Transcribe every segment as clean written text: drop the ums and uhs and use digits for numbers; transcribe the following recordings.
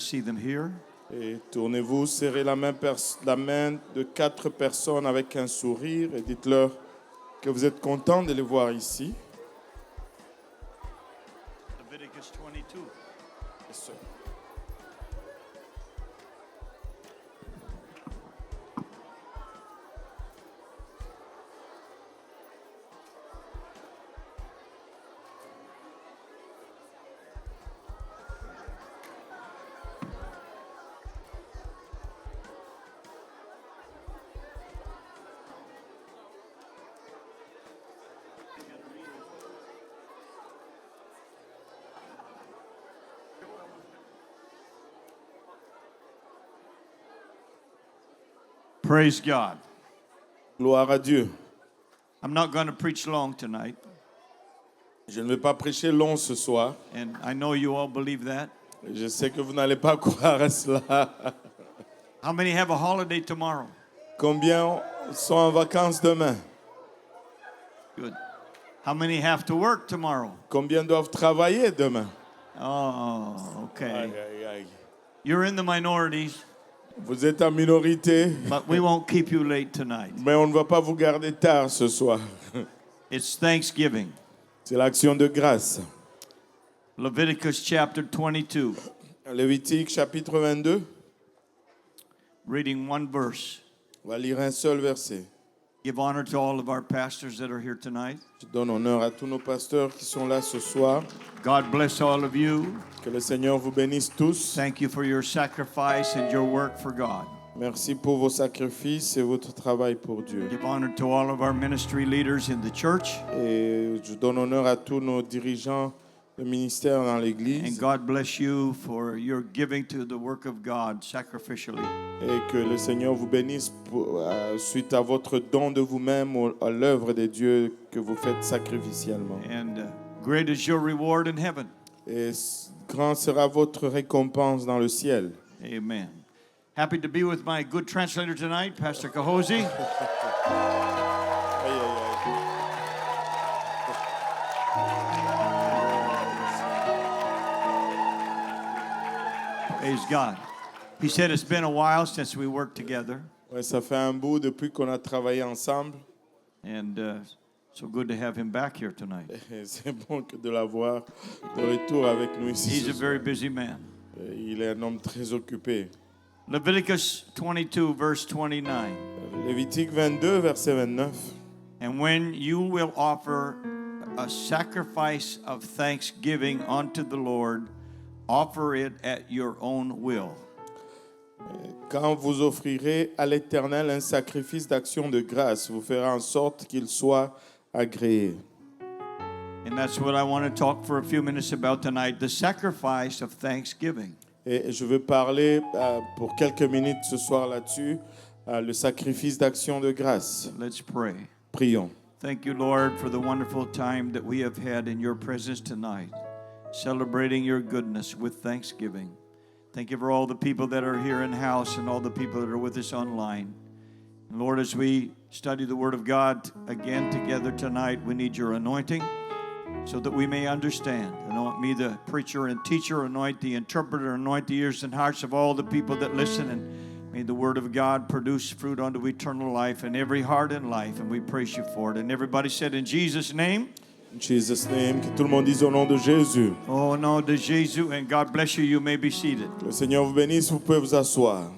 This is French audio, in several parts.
see them here. Et tournez-vous, serrez la main de 4 personnes avec un sourire et dites-leur que vous êtes content de les voir ici. Leviticus 22. Yes, sir. Praise God. Gloire à Dieu. I'm not going to preach long tonight, Je ne vais pas prêcher long ce soir. and I know you all believe that. Je sais que vous n'allez pas croire à cela. How many have a holiday tomorrow? Combien sont en vacances demain? Good. How many have to work tomorrow? Combien doivent travailler demain? Oh, okay. Aïe, aïe, aïe. You're in the minorities, Vous êtes en minorité, but we won't keep you late tonight. mais on ne va pas vous garder tard ce soir. It's Thanksgiving. C'est l'action de grâce. Leviticus chapter 22, Lévitique chapitre 22, reading one verse. on va lire un seul verset. Give honor to all of our pastors that are here tonight. Je donne honneur à tous nos pasteurs qui sont là ce soir. God bless all of you. Que le Seigneur vous bénisse tous. Thank you for your sacrifice and your work for God. Merci pour vos sacrifices et votre travail pour Dieu. Give honor to all of our ministry leaders in the church. Et je donne honneur à tous nos dirigeants de ministère dans And l'Église. God bless you for your giving to the work of God sacrificially. Et que le Seigneur vous bénisse suite à votre don de vous-même à l'œuvre de Dieu que vous faites sacrificiellement. And great is your reward in heaven. Et grand sera votre récompense dans le ciel. Amen. Happy to be with my good translator tonight, Pastor Kahozi. Aïe, aïe, aïe. Praise God. He said it's been a while since we worked together, Ouais, ça fait un bout depuis qu'on a travaillé ensemble. and so good to have him back here tonight. Et c'est bon que de l'avoir de retour avec nous ici. He's ce a very soir. busy man. Il est un homme très occupé. Leviticus 22, verse 29. Lévitique 22, verset 29. And when you will offer a sacrifice of thanksgiving unto the Lord, offer it at your own will. Quand vous offrirez à l'Éternel un sacrifice d'action de grâce, vous ferez en sorte qu'il soit agréé. And that's what I want to talk for a few minutes about tonight, the sacrifice of thanksgiving. Et je veux parler pour quelques minutes ce soir là-dessus, le sacrifice d'action de grâce. Let's pray. Prions. Thank you, Lord, for the wonderful time that we have had in your presence tonight, celebrating your goodness with thanksgiving. Thank you for all the people that are here in house and all the people that are with us online. And Lord, as we study the Word of God again together tonight, we need your anointing so that we may understand. Anoint me, the preacher and teacher, anoint the interpreter, anoint the ears and hearts of all the people that listen, and may the Word of God produce fruit unto eternal life in every heart and life, and we praise you for it. And everybody said, in Jesus' name. In Jesus' name, que tout le monde dise au nom de Jésus. Au nom de Jésus, and God bless you. You may be seated. Que le Seigneur vous bénisse, vous pouvez vous asseoir.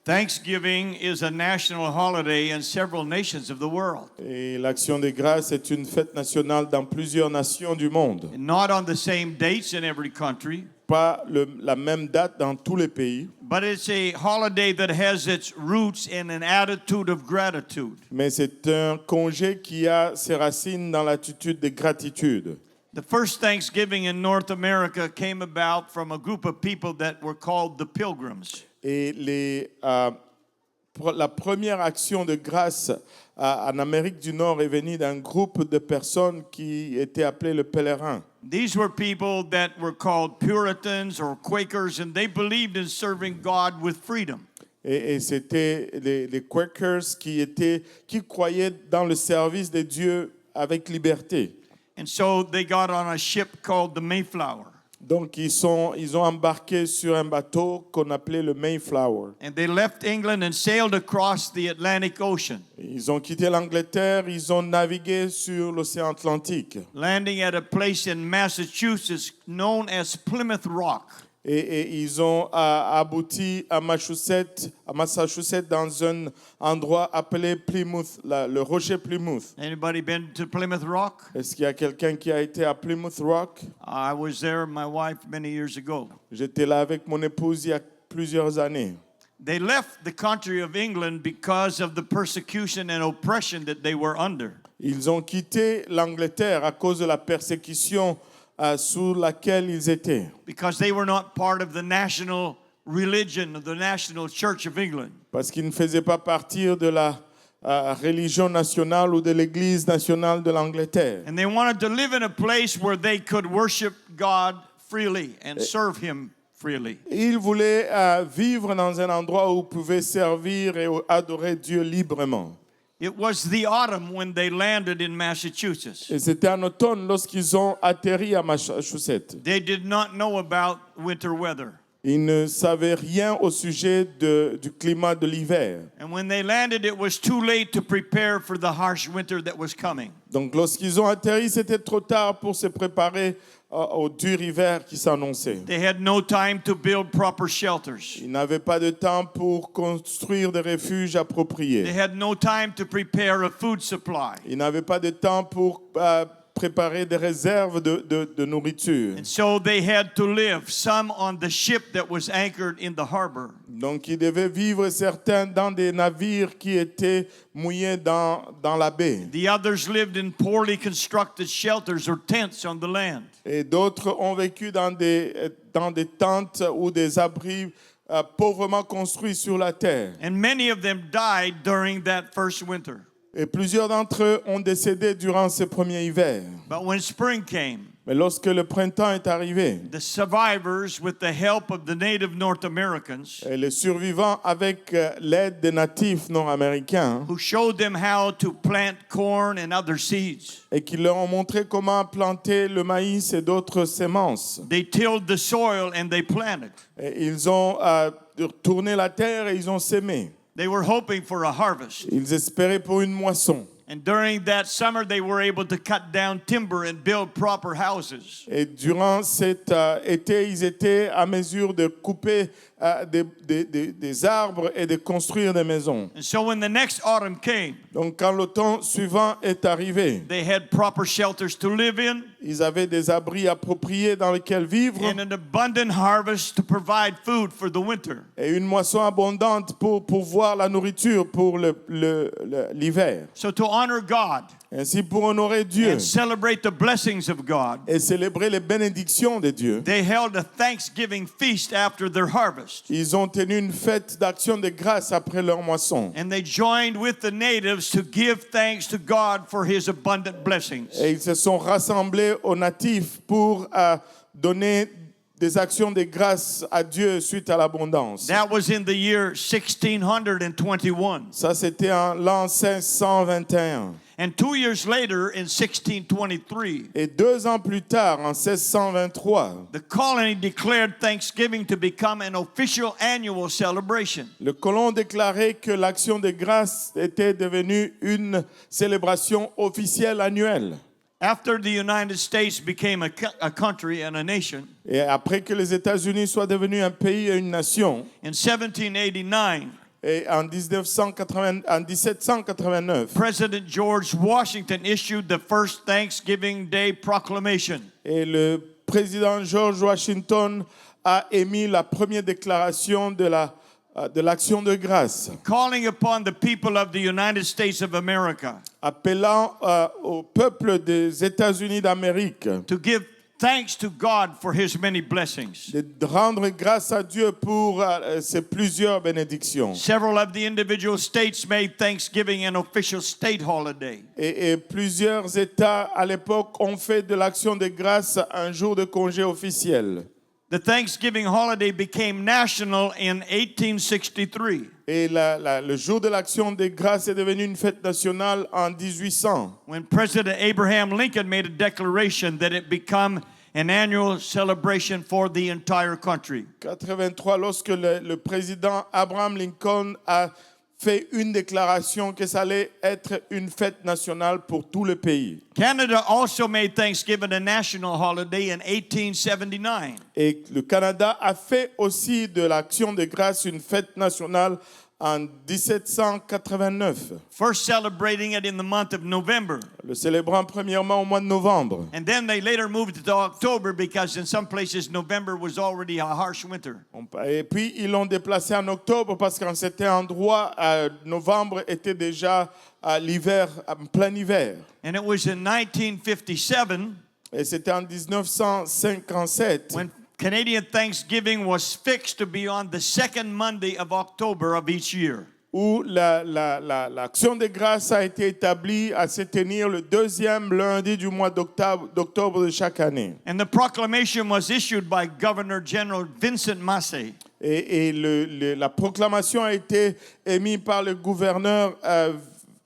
Thanksgiving is a national holiday in several nations of the world. Et l'action de grâce est une fête nationale dans plusieurs nations du monde. Not on the same dates in every country, Pas la même date dans tous les pays, but it's a holiday that has its roots in an attitude of gratitude. mais c'est un congé qui a ses racines dans l'attitude de gratitude. The first Thanksgiving in North America came about from a group of people that were called the Pilgrims. Et la première action de grâce en Amérique du Nord est venue d'un groupe de personnes qui étaient appelées les pèlerins. These were people that were called Puritans or Quakers, and they believed in serving God with freedom. Et c'était les Quakers qui croyaient dans le service de Dieu avec liberté. And so they got on a ship called the Mayflower. Donc, ils ont embarqué sur un bateau qu'on appelait le Mayflower. And they left England and sailed across the Atlantic Ocean, Ils ont quitté l'Angleterre, ils ont navigué sur l'océan Atlantique. landing at a place in Massachusetts known as Plymouth Rock. Et ils ont abouti à Massachusetts dans un endroit appelé Plymouth, le rocher Plymouth. Anybody been to Plymouth Rock? Est-ce qu'il y a quelqu'un qui a été à Plymouth Rock? I was there, my wife, many years ago. J'étais là avec mon épouse il y a plusieurs années. They left the country of England because of the persecution and oppression that they were under. Ils ont quitté l'Angleterre à cause de la persécution sous laquelle ils étaient. Because they were not part of the national religion of the National Church of England. Parce qu'ils ne faisaient pas partie de la religion nationale ou de l'Église nationale de l'Angleterre. And they wanted to live in a place where they could worship God freely and serve Him freely. Ils voulaient vivre dans un endroit où ils pouvaient servir et adorer Dieu librement. It was the autumn when they landed in Massachusetts. Et c'était en automne lorsqu'ils ont atterri à Massachusetts. They did not know about winter weather. Ils ne savaient rien au sujet du climat de l'hiver. And when they landed, it was too late to prepare for the harsh winter that was coming. Donc lorsqu'ils ont atterri, c'était trop tard pour se préparer au dur hiver qui s'annonçait. They had no time to build proper shelters. Ils n'avaient pas de temps pour construire des refuges They appropriés. had no time to prepare a food supply. Ils n'avaient pas de temps pour préparer des réserves de nourriture. And so they had to live, some on the ship that was anchored in the harbor. Donc ils devaient vivre certains dans des navires qui étaient mouillés dans la baie. The others lived in poorly constructed shelters or tents on the land. Et d'autres ont vécu dans des tentes ou des abris pauvrement construits sur la terre. And many of them died during that first winter. Et plusieurs d'entre eux ont décédé durant ce premier hiver. But when spring came, Mais lorsque le printemps est arrivé, the survivors, with the help of the native North Americans, et les survivants, avec l'aide des natifs nord-américains, who showed them how to plant corn and other seeds, et qui leur ont montré comment planter le maïs et d'autres semences. they tilled the soil and they planted. Et ils ont tourné la terre et ils ont sémé. They were hoping for a harvest. Ils espéraient pour une moisson. And during that summer, they were able to cut down timber and build proper houses. Et durant cet été, ils étaient à mesure de couper des arbres et de construire des maisons. And so when the next autumn came, Donc quand l'automne suivant est arrivé, they had proper shelters to live in ils avaient des abris appropriés dans lesquels vivre and an abundant harvest to provide food for the winter. et une moisson abondante pour pouvoir la nourriture pour l'hiver. So to honor God Ainsi, pour honorer Dieu and celebrate the blessings of God, et célébrer les bénédictions de Dieu, they held a Thanksgiving feast after their harvest. ils ont tenu une fête d'action de grâce après leur moisson. And they joined with the natives to give thanks to God for His abundant blessings. Et ils se sont rassemblés aux natifs pour donner des actions de grâce à Dieu suite à l'abondance. That was in the year 1621. Ça, c'était en l'an 1621. And 2 years later, in 1623, Et 2 ans plus tard, en 1623, the colony declared Thanksgiving to become an official annual celebration. le colon déclarait que l'action de grâce était devenue une célébration officielle annuelle. After the United States became a country and a nation, Et après que les États-Unis soient devenus un pays et une nation, in 1789, et en 1789, President George Washington issued the first Thanksgiving Day proclamation. et le président George Washington a émis la première déclaration de l'action de grâce, Calling upon the people of the United States of America appelant au peuple des États-Unis d'Amérique to give thanks to God for His many blessings. de rendre grâce à Dieu pour ses plusieurs bénédictions. Several of the individual states made Thanksgiving an official state holiday. Et plusieurs États à l'époque ont fait de l'action de grâce un jour de congé officiel. The Thanksgiving holiday became national in 1863. Et le jour de l'action de grâce est devenu une fête nationale en 1800. When President Abraham Lincoln made a declaration that it become an annual celebration for the entire country. 83, lorsque le président Abraham Lincoln a fait une déclaration que ça allait être une fête nationale pour tout le pays. Canada also made Thanksgiving a national holiday in 1879. Et le Canada a fait aussi de l'Action de grâce une fête nationale en 1789, First celebrating it in the month of November. le célébrant premièrement au mois de novembre. And then they later moved it to October because in some places November was already a harsh winter. Et puis ils l'ont déplacé en octobre parce qu'en cet endroit, novembre était déjà l'hiver, en plein hiver. And it was in 1957 Et c'était en 1957 when Canadian Thanksgiving was fixed to be on the second Monday of October of each year. où l'Action de grâce a été établie à se tenir le deuxième lundi du mois d'octobre de chaque année. And the proclamation was issued by Governor General Vincent Massey. Et la proclamation a été émise par le gouverneur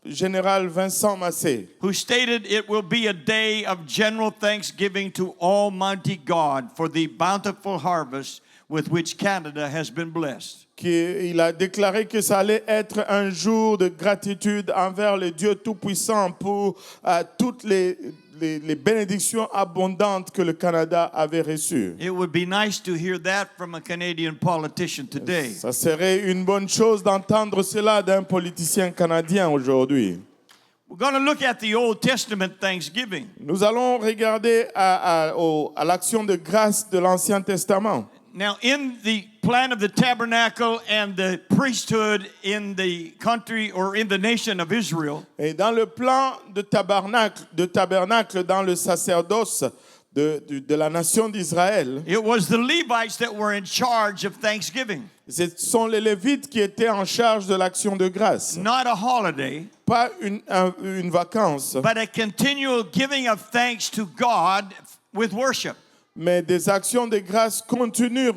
général Vincent Massey, Who stated it will be a day of general thanksgiving to Almighty God for the bountiful harvest with which Canada has been blessed. il a déclaré que ça allait être un jour de gratitude envers le Dieu Tout-Puissant pour toutes les bénédictions abondantes que le Canada avait reçues. It would be nice to hear that from a Canadian politician today. Ça serait une bonne chose d'entendre cela d'un politicien canadien aujourd'hui. We're going to look at the Old Testament Thanksgiving. Nous allons regarder à l'Action de grâce de l'Ancien Testament. Now, in the plan of the tabernacle and the priesthood in the country or in the nation of Israel, Et dans le plan de tabernacle dans le sacerdoce de la nation d'Israël, it was the Levites that were in charge of Thanksgiving. ce sont les Lévites qui étaient en charge de l'Action de grâce. Not a holiday, Pas une vacance, but a continual giving of thanks to God with worship. mais des actions de grâce continues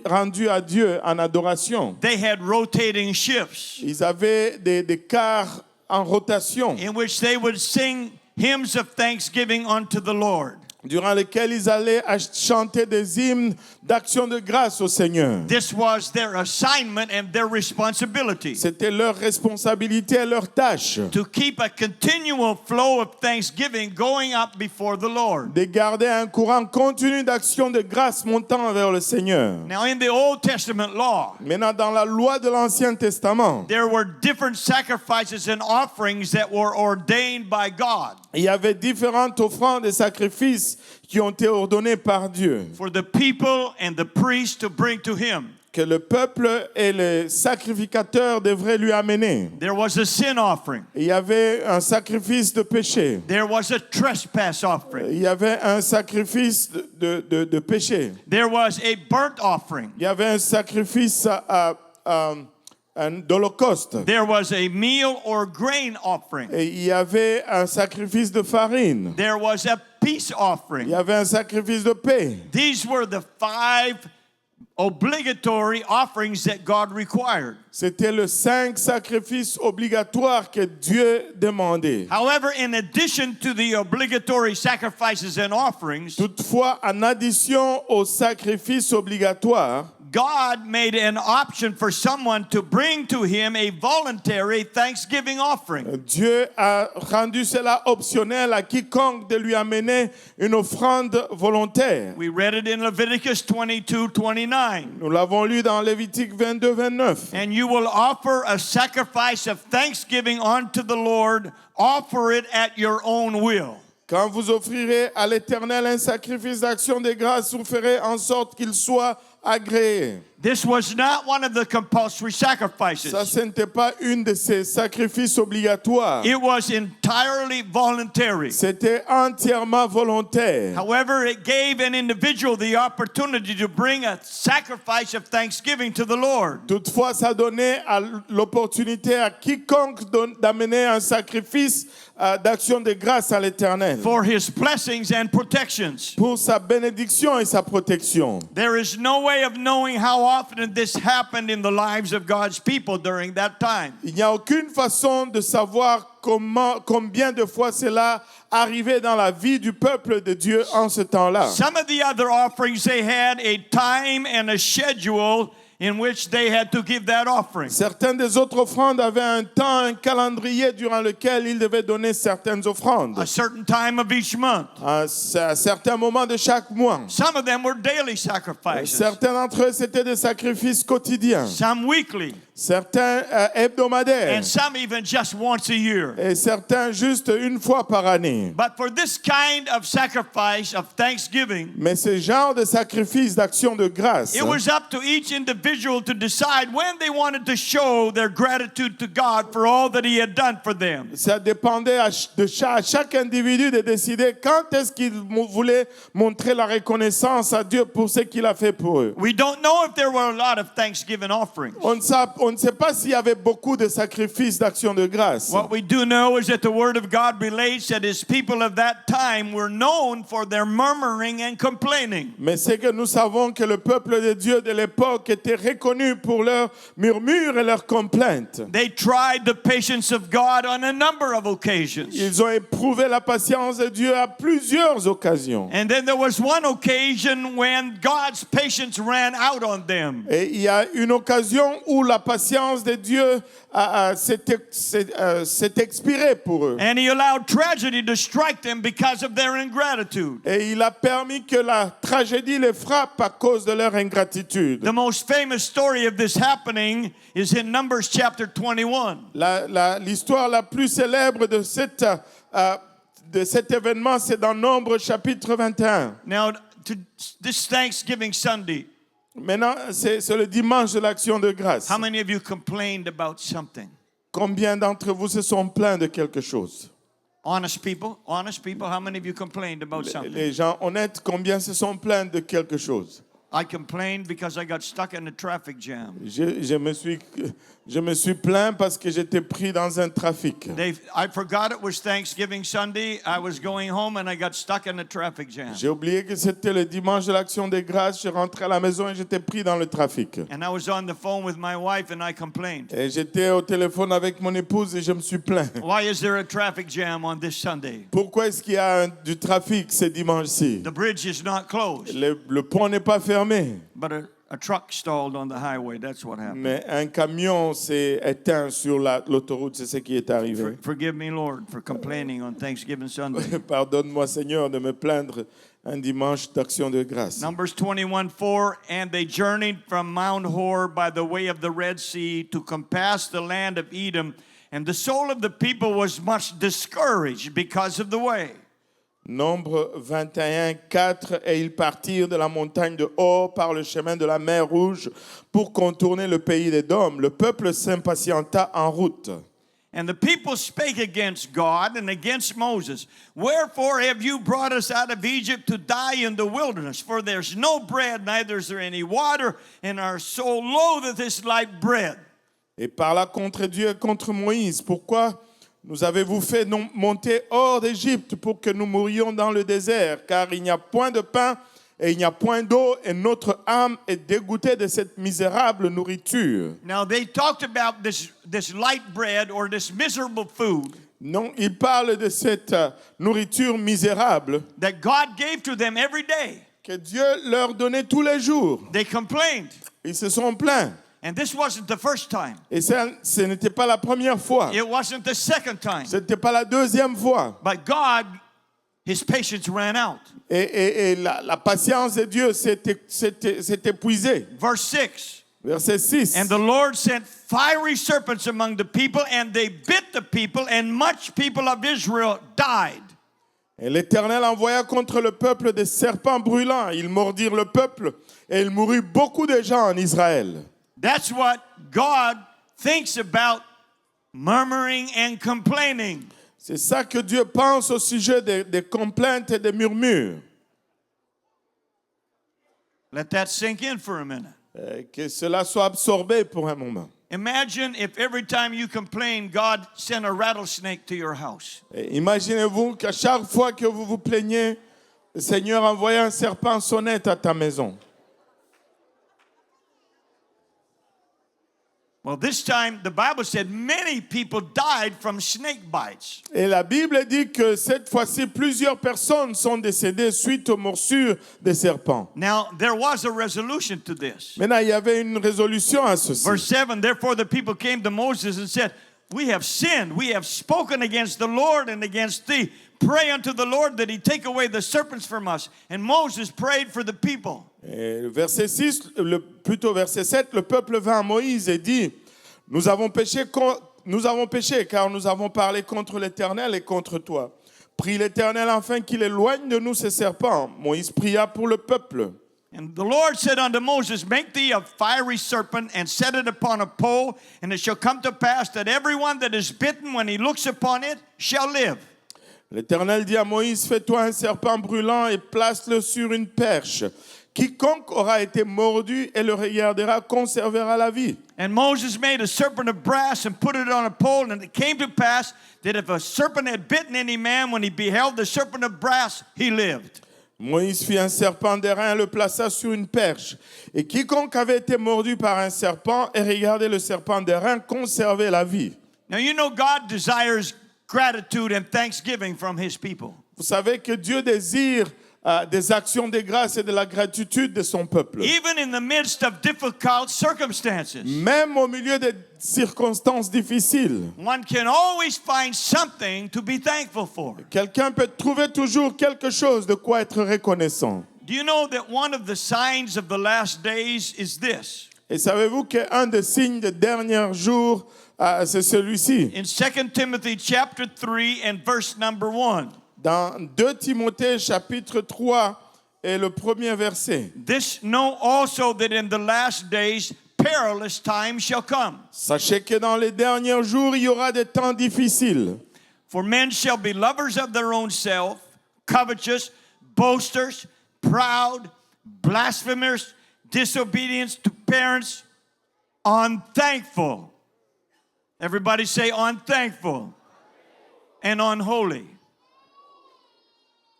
rendues à Dieu en adoration. They had rotating shifts Ils avaient des quarts en rotation in which they would sing hymns of thanksgiving unto the Lord. durant lesquels ils allaient chanter des hymnes d'action de grâce au Seigneur. This was their assignment and their responsibility. C'était leur responsabilité et leur tâche To keep a continual flow of thanksgiving going up before the Lord. de garder un courant continu d'action de grâce montant vers le Seigneur. Now, in the Old Testament law, Maintenant, dans la loi de l'Ancien Testament, there were different sacrifices and offerings that were ordained by God il y avait différentes offrandes et sacrifices qui ont été ordonnés par Dieu, for the people and the priests to bring to Him. que le peuple et les sacrificateurs devraient lui amener. There was a sin offering. Il y avait un sacrifice de péché. There was a trespass offering. Il y avait un sacrifice de péché. There was a burnt offering. Il y avait un sacrifice d'holocauste. There was a meal or grain offering. Et il y avait un sacrifice de farine. There was a peace Il offering. y avait un sacrifice de paix. These were the 5 obligatory offerings that God required. C'était les 5 sacrifices obligatoires que Dieu demandait. However, in addition to the obligatory sacrifices and offerings, Toutefois, en addition aux sacrifices obligatoires, God made an option for someone to bring to Him a voluntary thanksgiving offering. Dieu a rendu cela optionnel à quiconque de lui amener une offrande volontaire. We read it in Leviticus 22:29. Nous l'avons lu dans Lévitique 22-29. And you will offer a sacrifice of thanksgiving unto the Lord. Offer it at your own will. Quand vous offrirez à l'Éternel un sacrifice d'action de grâce, vous ferez en sorte qu'il soit agréé. This was not one of the compulsory sacrifices. Ça, ce n'était pas une de ces sacrifices obligatoires. It was entirely voluntary. C'était entièrement volontaire. However, it gave an individual the opportunity to bring a sacrifice of thanksgiving to the Lord. Toutefois, ça donnait l'opportunité à quiconque d'amener un sacrifice d'action de grâce à l'Éternel For His blessings and protections. pour sa bénédiction et sa protection. There is no way of knowing how often this happened in the lives of God's people during that time. Il n'y a aucune façon de savoir combien de fois cela arrivait dans la vie du peuple de Dieu en ce temps-là. Some of the other offerings, they had a time and a schedule in which they had to give that offering. Certaines des autres offrandes avaient un temps, un calendrier durant lequel ils devaient donner certaines offrandes. A certain time of each month. À certains moments de chaque mois. Some of them were daily sacrifices. Certains d'entre eux, c'était des sacrifices quotidiens. Some weekly. Certains hebdomadaires. And some even just once a year. Et certains juste une fois par année. But for this kind of sacrifice of thanksgiving, Mais ce genre de sacrifice d'action de grâce, it was up to each individual to decide when they wanted to show their gratitude to God for all that He had done for them. ça dépendait à chaque individu de décider quand est-ce qu'il voulait montrer la reconnaissance à Dieu pour ce qu'il a fait pour eux. We don't know if there were a lot of thanksgiving offerings. On ne sait pas s'il y avait beaucoup de sacrifices d'action de grâce. What we do know is that the Word of God relates that His people of that time were known for their murmuring and complaining. Mais c'est que nous savons que le peuple de Dieu de l'époque était reconnu pour leurs murmures et leurs complaintes. They tried the patience of God on a number of occasions. Ils ont éprouvé la patience de Dieu à plusieurs occasions. And then there was one occasion when God's patience ran out on them. Et il y a une occasion où la patience de Dieu s'est expirée pour eux. And He allowed tragedy to strike them because of their ingratitude. Et il a permis que la tragédie les frappe à cause de leur ingratitude. The most famous story of this happening is in Numbers chapter 21. L'histoire la plus célèbre de cet événement, c'est dans Nombre chapitre 21. Now, this Thanksgiving Sunday, Maintenant, c'est le dimanche de l'action de grâce. how many of you complained about something? Combien d'entre vous se sont plaints de quelque chose? Honest people, how many of you complained about something? Les gens honnêtes, combien se sont plaints de quelque chose? I complained because I got stuck in a traffic jam. Je me suis plaint parce que j'étais pris dans un trafic. I forgot it was Thanksgiving Sunday. I was going home and I got stuck in a traffic jam. J'ai oublié que c'était le dimanche de l'action des grâces. Je rentrais à la maison et j'étais pris dans le trafic. And I was on the phone with my wife and I complained. Et j'étais au téléphone avec mon épouse et je me suis plaint. Why is there a traffic jam on this Sunday? Pourquoi est-ce qu'il y a du trafic ce dimanche-ci? The bridge is not closed. Le pont n'est pas fermé. But a truck stalled on the highway. That's what happened. Mais un camion s'est éteint sur l'autoroute, c'est ce qui est arrivé. Forgive me, Lord, for complaining on Thanksgiving Sunday. Pardonne-moi, Seigneur, de me plaindre un dimanche d'action de grâce. Numbers 21:4, and they journeyed from Mount Hor by the way of the Red Sea to compass the land of Edom, and the soul of the people was much discouraged because of the way. Nombre 21, 4, et ils partirent de la montagne de Hor par le chemin de la mer Rouge pour contourner le pays d'Édom. Le peuple s'impatienta en route. And the people spake against God and against Moses. Wherefore have you brought us out of Egypt to die in the wilderness? For there's no bread, neither is there any water, and our soul loatheth this light bread. Et parla contre Dieu et contre Moïse. Pourquoi nous avez-vous fait monter hors d'Égypte pour que nous mourions dans le désert? Car il n'y a point de pain et il n'y a point d'eau, et notre âme est dégoûtée de cette misérable nourriture. Now they talked about this light bread or this miserable food. Non, il parle de cette nourriture misérable That God gave to them every day. que Dieu leur donnait tous les jours. They complained. Ils se sont plaints. And this wasn't the first time. Et ce n'était pas la première fois. It wasn't the second time. Ce n'était pas la deuxième fois. But God, His patience ran out. Et la patience de Dieu s'est épuisée. Verse 6. Verset 6. And the Lord sent fiery serpents among the people, and they bit the people, and much people of Israel died. Et l'Éternel envoya contre le peuple des serpents brûlants. Ils mordirent le peuple, et il mourut beaucoup de gens en Israël. That's what God thinks about murmuring and complaining. C'est ça que Dieu pense au sujet des complaintes et des murmures. Let that sink in for a minute. Que cela soit absorbé pour un moment. Imagine if every time you complain, God sent a rattlesnake to your house. Et imaginez-vous qu'à chaque fois que vous vous plaignez, le Seigneur envoie un serpent sonnette à ta maison. Well, this time the Bible said many people died from snake bites. Et la Bible dit que cette fois-ci, plusieurs personnes sont décédées suite aux morsures des serpents. Now, there was a resolution to this. Maintenant, il y avait une résolution à ceci. Verse 7, therefore the people came to Moses and said, we have sinned, we have spoken against the Lord and against thee. Pray unto the Lord that he take away the serpents from us. And Moses prayed for the people. Et verset 6, plutôt verset 7, le peuple vint à Moïse et dit, nous avons péché car nous avons parlé contre l'Éternel et contre toi. Prie l'Éternel afin qu'il éloigne de nous ces serpents. Moïse pria pour le peuple. And the Lord said unto Moses, make thee a fiery serpent and set it upon a pole, and it shall come to pass that everyone that is bitten when he looks upon it shall live. L'Éternel dit à Moïse, fais-toi un serpent brûlant et place-le sur une perche. Quiconque aura été mordu et le regardera conservera la vie. And Moses made a serpent of brass and put it on a pole, and it came to pass that if a serpent had bitten any man, when he beheld the serpent of brass, he lived. Moïse fit un serpent d'airain et le plaça sur une perche. Et quiconque avait été mordu par un serpent et regardait le serpent d'airain conservait la vie. Now you know God desires gratitude and thanksgiving from his people. Vous savez que Dieu désire des actions de grâce et de la gratitude de son peuple. Even in the midst of difficult circumstances. Même au milieu des circonstances difficiles. One can always find something to be thankful for. Quelqu'un peut trouver toujours quelque chose de quoi être reconnaissant. Do you know that one of the signs of the last days is this? Et savez-vous qu'un des signes des derniers jours, c'est celui-ci. In 2 Timothy chapter 3 and verse number 1. Dans 2 Timothée chapitre 3 et le premier verset. This know also that in the last days perilous times shall come. Sachez que dans les derniers jours, il y aura des temps difficiles. For men shall be lovers of their own self, covetous, boasters, proud, blasphemers, disobedient to parents, unthankful. Everybody say unthankful and unholy.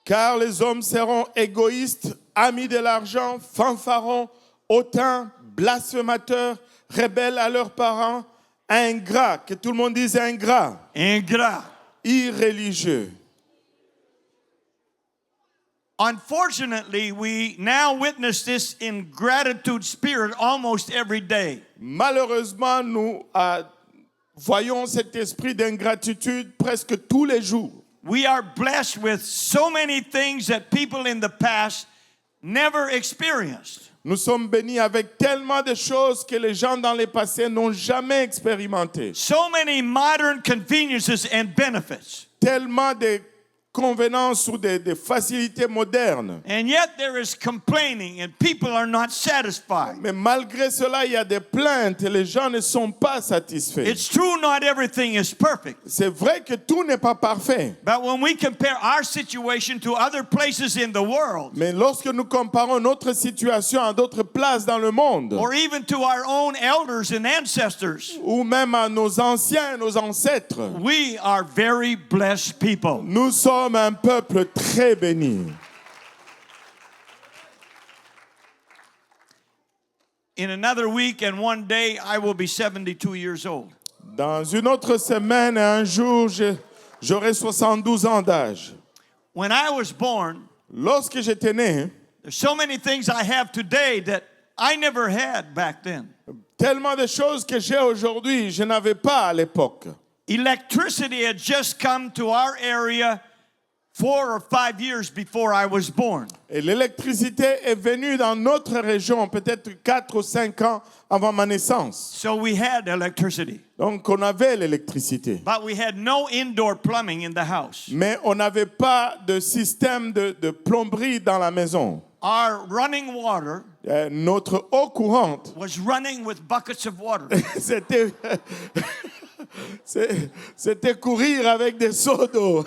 Car les hommes seront égoïstes, amis de l'argent, fanfarons, hautains, blasphémateurs, rebelles à leurs parents, ingrats, que tout le monde dise ingrats, Ingrat. irréligieux. Unfortunately, we now witness this ingratitude spirit almost every day. Malheureusement, nous voyons cet esprit d'ingratitude presque tous les jours. We are blessed with so many things that people in the past never experienced. Nous sommes bénis avec tellement de choses que les gens dans le passé n'ont jamais expérimenté. So many modern conveniences and benefits. Tellement de convenances ou de facilités modernes. And yet there is complaining and people are not satisfied. Mais malgré cela, il y a des plaintes et les gens ne sont pas satisfaits. It's true not everything is perfect. C'est vrai que tout n'est pas parfait. But when we compare our situation to other places in the world, Mais lorsque nous comparons notre situation à d'autres places dans le monde, or even to our own elders and ancestors, ou même à nos anciens, nos ancêtres, we are very blessed people. nous sommes un peuple très béni. In another week and one day, I will be 72 years old. Dans une autre semaine et un jour, j'aurai 72 ans d'âge. When I was born, Lorsque j'étais né, there's so many things I have today that I never had back then. tellement de choses que j'ai aujourd'hui, je n'avais pas à l'époque. Electricity had just come to our area 4 or 5 years before I was born. Et l'électricité est venue dans notre région peut-être 4 ou 5 ans avant ma naissance. So we had electricity. Donc on avait l'électricité. But we had no indoor plumbing in the house. Mais on n'avait pas de système de plomberie dans la maison. Our running water Notre eau courante, was running with buckets of water. c'était courir avec des seaux d'eau.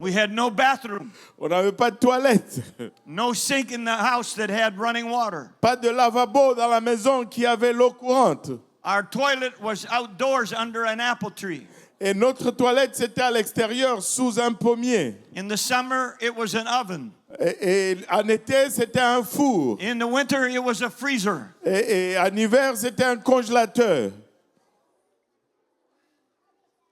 We had no bathroom, On n'avait pas de toilette, no sink in the house that had running water. pas de lavabo dans la maison qui avait l'eau courante. Our toilet was outdoors under an apple tree. Et notre toilette, c'était à l'extérieur, sous un pommier. In the summer, it was an oven. Et en été, c'était un four. In the winter, it was a freezer. Et en hiver, c'était un congélateur.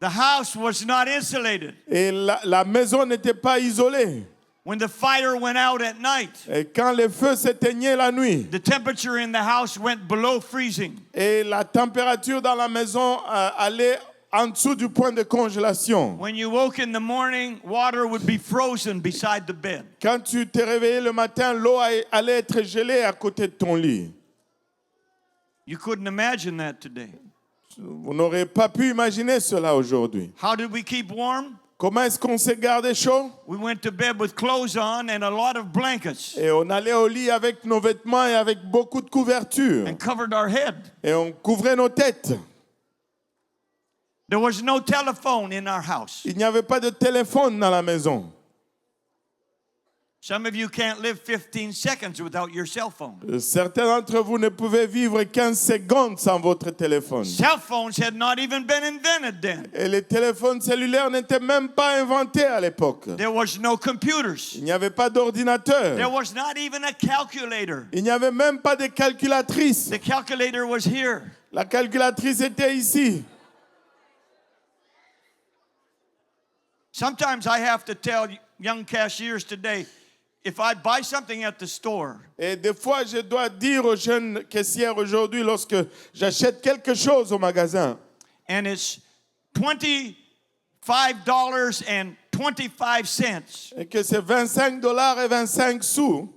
The house was not insulated. Et la maison n'était pas isolée. When the fire went out at night, Et quand le feu s'éteignait la nuit, the temperature in the house went below freezing. et la température dans la maison allait en dessous du point de congélation. When you woke in the morning, water would be frozen beside the bed. Quand tu t'es réveillé le matin, l'eau allait être gelée à côté de ton lit. You couldn't imagine that today. Vous n'aurez pas pu imaginer cela aujourd'hui. How did we keep warm? Comment est-ce qu'on s'est gardé chaud? We went to bed with clothes on and a lot of blankets Et on allait au lit avec nos vêtements et avec beaucoup de couvertures. and covered our head. Et on couvrait nos têtes. There was no telephone in our house. Il n'y avait pas de téléphone dans la maison. Some of you can't live 15 seconds without your cell phone. Certains d'entre vous ne pouvaient vivre 15 secondes sans votre téléphone. Cell phones had not even been invented then. Et les téléphones cellulaires n'étaient même pas inventés à l'époque. There was no computers. Il n'y avait pas d'ordinateur. There was not even a calculator. Il n'y avait même pas de calculatrice. The calculator was here. La calculatrice était ici. Sometimes I have to tell young cashiers today, if I buy something at the store, Et des fois, je dois dire aux jeunes caissières aujourd'hui, lorsque j'achète quelque chose au magasin, and it's $25.25, et que c'est 25 $ et 25 sous,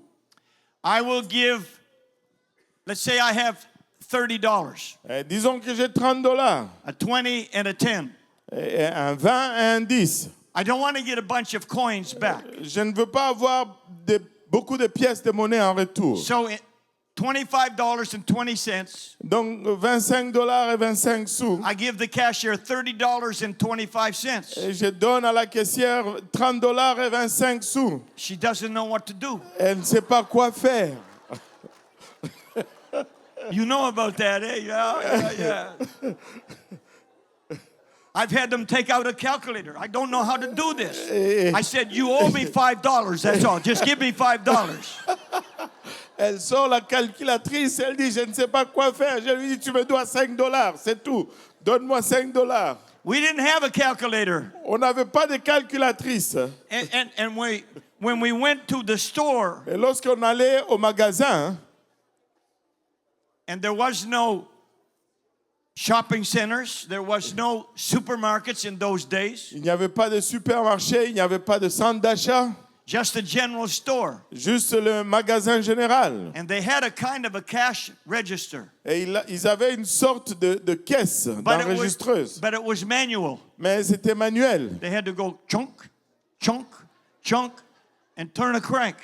I will give, let's say I have $30, et disons que j'ai 30 $, a 20 and a 10. et un 20 et un 10. I don't want to get a bunch of coins back. Je ne veux pas avoir beaucoup de pièces de monnaie en retour. So $25.20, Donc 25 $ et 25 sous. I give the cashier $30.25. Et je donne à la caissière 30 $ et 25 sous. She doesn't know what to do. Elle ne sait pas quoi faire. You know about that, eh? Yeah. I've had them take out a calculator. I don't know how to do this. I said, you owe me $5, that's all. Just give me $5. Elle sort la calculatrice, elle dit, je ne sais pas quoi faire. Je lui dis, tu me dois 5 $, c'est tout. Donne-moi 5 $. We didn't have a calculator. On n'avait pas de calculatrice. And when we went to the store, Et lorsqu'on allait au magasin, and there was no shopping centers, there was no supermarkets in those days, il n'y avait pas de supermarché, il n'y avait pas de centre d'achat, just a general store. juste le magasin général. And they had a kind of a cash register. Et ils avaient une sorte de caisse d'enregistreuse. But it was manual. Mais c'était manuel. They had to go chunk, chunk, chunk, and turn a crank.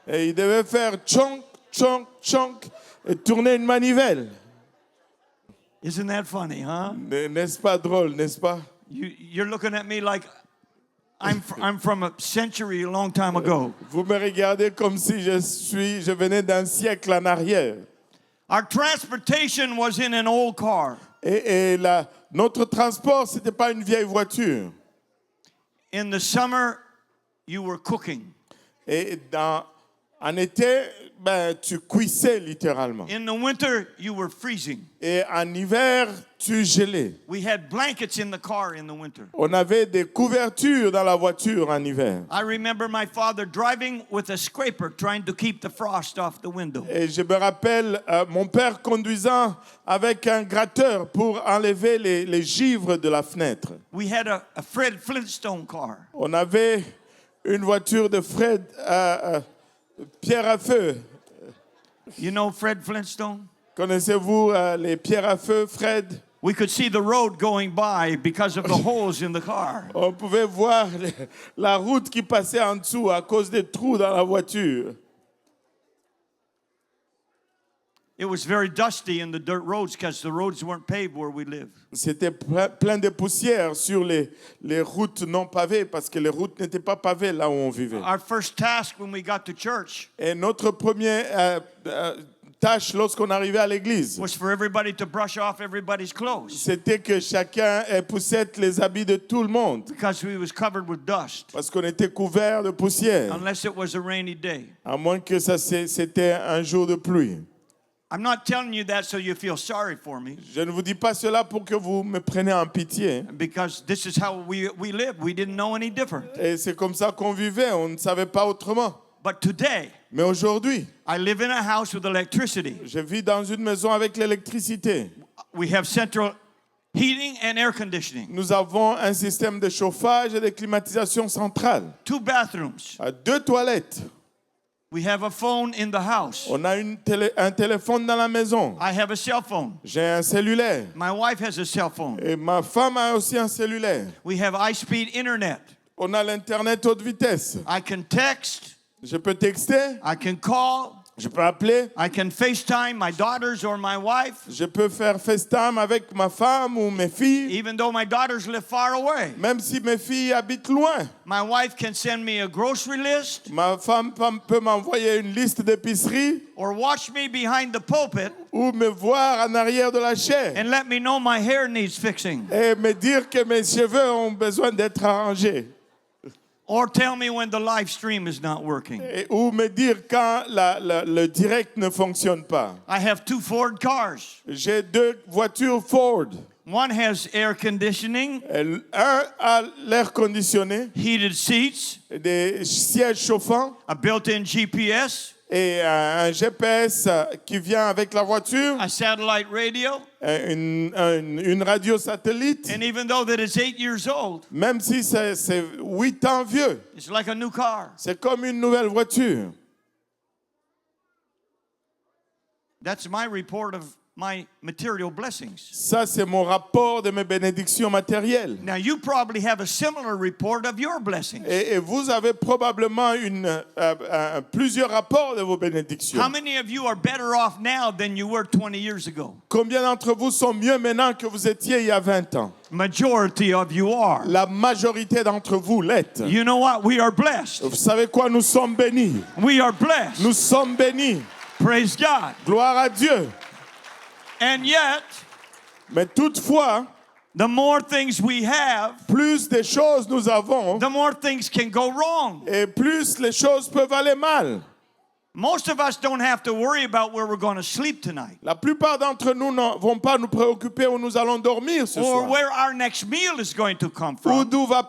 Et ils devaient faire chonk, chonk, chonk et tourner une manivelle. Isn't that funny, huh? N'est-ce pas drôle, n'est-ce pas? You're looking at me like I'm from a century, a long time ago. Vous me regardez comme si je venais d'un siècle en arrière. Our transportation was in an old car. Et notre transport, ce n'était pas une vieille voiture. In the summer, you were cooking. Et en été, tu cuissais littéralement. In the winter, you were freezing. Et en hiver, tu gelais. We had blankets in the car in the winter. On avait des couvertures dans la voiture en hiver. I remember my father driving with a scraper trying to keep the frost off the window. Et je me rappelle mon père conduisant avec un gratteur pour enlever les givres de la fenêtre. We had a Fred Flintstone car. On avait une voiture de Fred pierre à feu. You know Fred Flintstone? Connaissez-vous les pierres à feu, Fred? We could see the road going by because of the holes in the car. On pouvait voir la route qui passait en dessous à cause des trous dans la voiture. It was very dusty in the dirt roads because the roads weren't paved where we lived. C'était plein de poussière sur les routes non pavées parce que les routes n'étaient pas pavées là où on vivait. Our first task when we got to church Et notre premier tâche lorsqu'on arrivait à l'église, was for everybody to brush off everybody's clothes c'était que chacun poussette les habits de tout le monde. because we was covered with dust, Parce qu'on était couvert de poussière. unless it was a rainy day. À moins que c'était un jour de pluie. I'm not telling you that so you feel sorry for me, Je ne vous dis pas cela pour que vous me preniez en pitié. because this is how we lived. We didn't know any different. Et c'est comme ça qu'on vivait, on ne savait pas autrement. But today, Mais aujourd'hui, I live in a house with electricity. je vis dans une maison avec l'électricité. We have central heating and air conditioning, Nous avons un système de chauffage et de climatisation centrale. 2 bathrooms. 2 toilettes. We have a phone in the house. On a un téléphone dans la maison. I have a cell phone. J'ai un cellulaire. My wife has a cell phone. Et ma femme a aussi un cellulaire. We have high-speed internet. On a l'Internet haute vitesse. I can text. Je peux texter, I can call. je peux appeler, I can FaceTime my daughters or my wife, je peux faire FaceTime avec ma femme ou mes filles. even though my daughters live far away. Même si mes filles habitent loin. My wife can send me a grocery list Ma femme peut m'envoyer une liste d'épicerie or watch me behind the pulpit ou me voir en arrière de la chaire and let me know my hair needs fixing, et me dire que mes cheveux ont besoin d'être arrangés. or tell me when the live stream is not working. Ou me dire quand le direct ne fonctionne pas. I have 2 Ford cars. J'ai 2 voitures Ford. One has air conditioning, Un a l'air conditionné, heated seats, des sièges chauffants a built-in GPS, et un GPS qui vient avec la voiture, a satellite radio, une radio satellite. and even though that it's 8 years old, Même si c'est 8 ans vieux, it's like a new car. c'est comme une nouvelle voiture. That's my report of my material blessings. Ça, c'est mon rapport de mes bénédictions matérielles. Now, you probably have a similar report of your blessings. Et vous avez probablement plusieurs rapports de vos bénédictions. How many of you are better off now than you were 20 years ago? Combien d'entre vous sont mieux maintenant que vous étiez il y a 20 ans? Majority of you are. La majorité d'entre vous l'êtes. You know what? We are blessed. Vous savez quoi? Nous sommes bénis. We are blessed. Nous sommes bénis. Praise God. Gloire à Dieu. And yet, Mais toutefois, the more things we have, plus de choses nous avons, the more things can go wrong. et plus les choses peuvent aller mal. Most of us don't have to worry about where we're going to sleep tonight La plupart d'entre nous ne vont pas nous préoccuper où nous allons dormir ce or soir. where our next meal is going to come Ou from. d'où va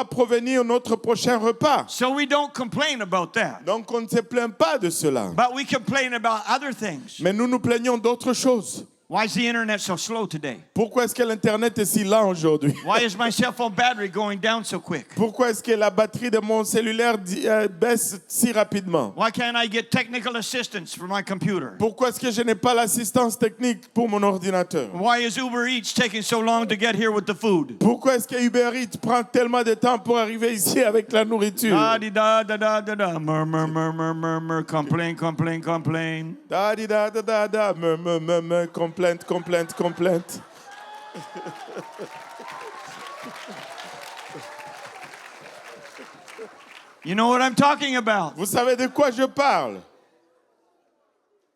provenir notre prochain repas. So we don't complain about that. Donc on ne se plaint pas de cela. But we complain about other things. Mais nous nous plaignons d'autres choses. Why is the internet so slow today? Pourquoi est-ce que l'Internet est si lent aujourd'hui? Why is my cell phone battery going down so quick? Pourquoi est-ce que la batterie de mon cellulaire baisse si rapidement? Why can't I get technical assistance for my computer? Pourquoi est-ce que je n'ai pas l'assistance technique pour mon ordinateur? Why is Uber Eats taking so long to get here with the food? Pourquoi est-ce que Uber Eats prend tellement de temps pour arriver ici avec la nourriture? Da di da da da da da, murmur murmur murmur, complain complain complain. Da di da da da da, complainte, complainte, complainte. You know what I'm talking about? Vous savez de quoi je parle?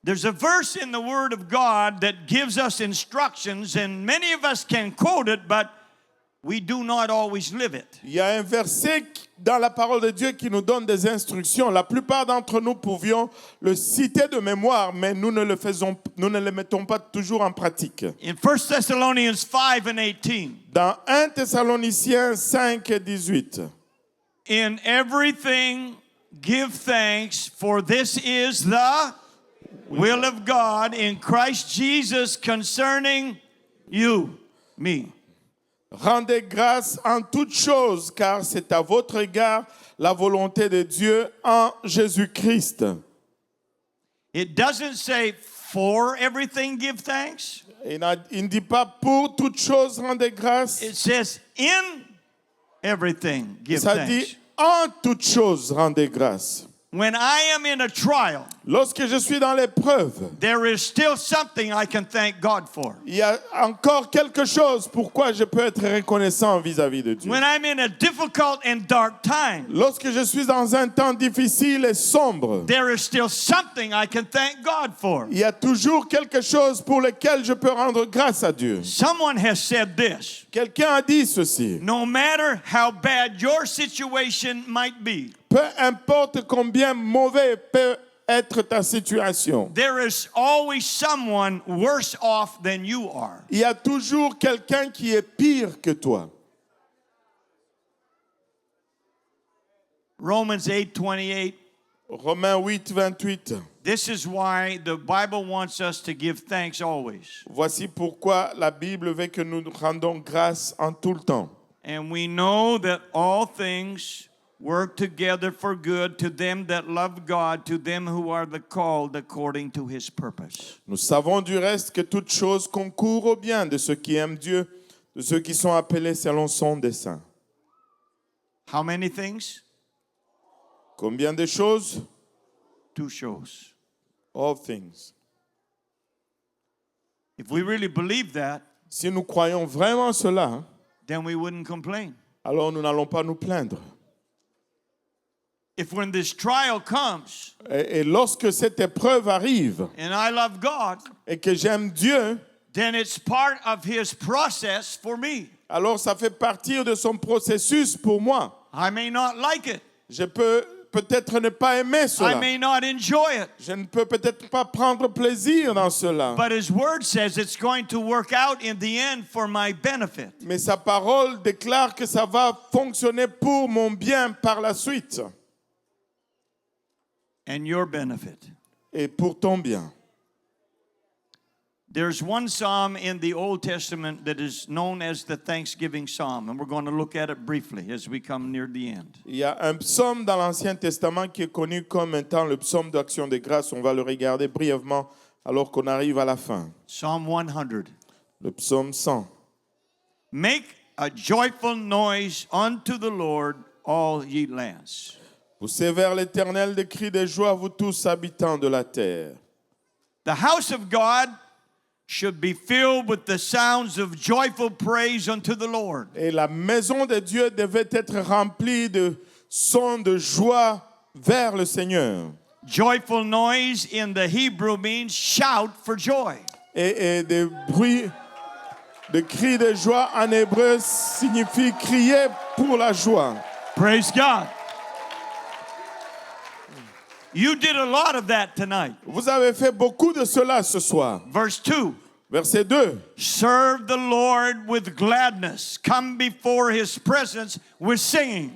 There's a verse in the Word of God that gives us instructions, and many of us can quote it, but we do not always live it. Il y a un verset dans la parole de Dieu qui nous donne des instructions. La plupart d'entre nous pouvions le citer de mémoire, mais nous ne le mettons pas toujours en pratique. In 1 Thessalonians 5 and 18, Dans 1 Thessaloniciens 5 et 18. in everything give thanks, for this is the will of God in Christ Jesus concerning you, me. Rendez grâce en toutes choses, car c'est à votre égard la volonté de Dieu en Jésus-Christ. It doesn't say for everything give thanks. Il ne dit pas pour toutes choses rendez grâce. It says in everything give Ça thanks. dit en toutes choses rendez grâce. When I am in a trial, Lorsque je suis dans l'épreuve, there is still something I can thank God for. il y a encore quelque chose pourquoi je peux être reconnaissant vis-à-vis de Dieu. When I'm in a difficult and dark time, Lorsque je suis dans un temps difficile et sombre, there is still something I can thank God for. il y a toujours quelque chose pour lequel je peux rendre grâce à Dieu. Someone has said this: Quelqu'un a dit ceci: no matter how bad your situation might be, peu importe combien mauvais peut être ta situation, there is always someone worse off than you are. il y a toujours quelqu'un qui est pire que toi. Romans 8:28. Romains 8, 28. This is why the Bible wants us to give thanks always. Voici pourquoi la Bible veut que nous rendons grâce en tout le temps. And we know that all things work together for good to them that love God, to them who are the called according to his purpose. Nous savons du reste que toutes choses concourent au bien de ceux qui aiment Dieu, de ceux qui sont appelés selon son dessein. How many things? Combien de choses? Two shows. All things. If we really believe that, Si nous croyons vraiment cela, then we wouldn't complain. alors nous n'allons pas nous plaindre. If when this trial comes Et lorsque cette épreuve arrive and I love God, et que j'aime Dieu, then it's part of his process for me. alors ça fait partie de son processus pour moi. I may not like it. Je peux peut-être ne pas aimer I cela. may not enjoy it. Je ne peux peut-être pas prendre plaisir dans cela. But his word says it's going to work out in the end for my benefit. Mais sa parole déclare que ça va fonctionner pour mon bien par la suite And your benefit. et pour ton bien. There's one psalm in the Old Testament that is known as the Thanksgiving Psalm, and we're going to look at it briefly as we come near the end. Il y a un psaume dans l'Ancien Testament qui est connu comme étant le psaume d'action de grâce. On va le regarder brièvement alors qu'on arrive à la fin. Psalm 100. Le psaume 100. Make a joyful noise unto the Lord, all ye lands. Poussez vers l'Éternel des cris de joie, vous tous habitants de la terre. The house of God should be filled with the sounds of joyful praise unto the Lord. Et la maison de Dieu devait être remplie de sons de joie vers le Seigneur. Joyful noise in the Hebrew means shout for joy. Et des bruits, de cris de joie en hébreu signifie crier pour la joie. Praise God. You did a lot of that tonight. Vous avez fait beaucoup de cela ce soir. Verse 2. Verset 2. Serve the Lord with gladness. Come before his presence with singing.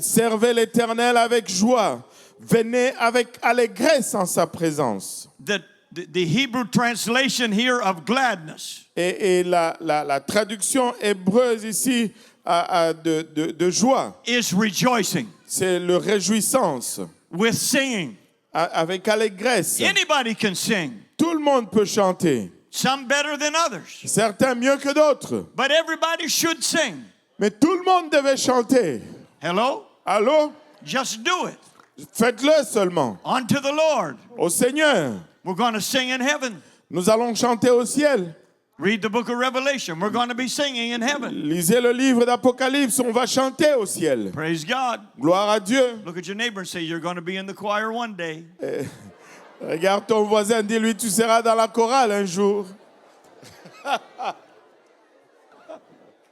Servez l'Éternel avec joie. Venez avec allégresse en sa présence. The Hebrew translation here of gladness Et la traduction hébreuse ici de joie, is rejoicing, c'est le réjouissance, with singing. avec allégresse. Anybody can sing. Tout le monde peut chanter. Some better than others. Certains mieux que d'autres. But everybody should sing. Mais tout le monde devait chanter. Hello? Allô? Just do it. Faites-le seulement. Unto the Lord. Au Seigneur. We're going to sing in heaven. Nous allons chanter au ciel. Read the book of Revelation. We're going to be singing in heaven. Lisez le livre d'Apocalypse, on va chanter au ciel. Praise God. Gloire à Dieu. Look at your neighbor and say, you're going to be in the choir one day. Regarde ton voisin, dis-lui, tu seras dans la chorale un jour.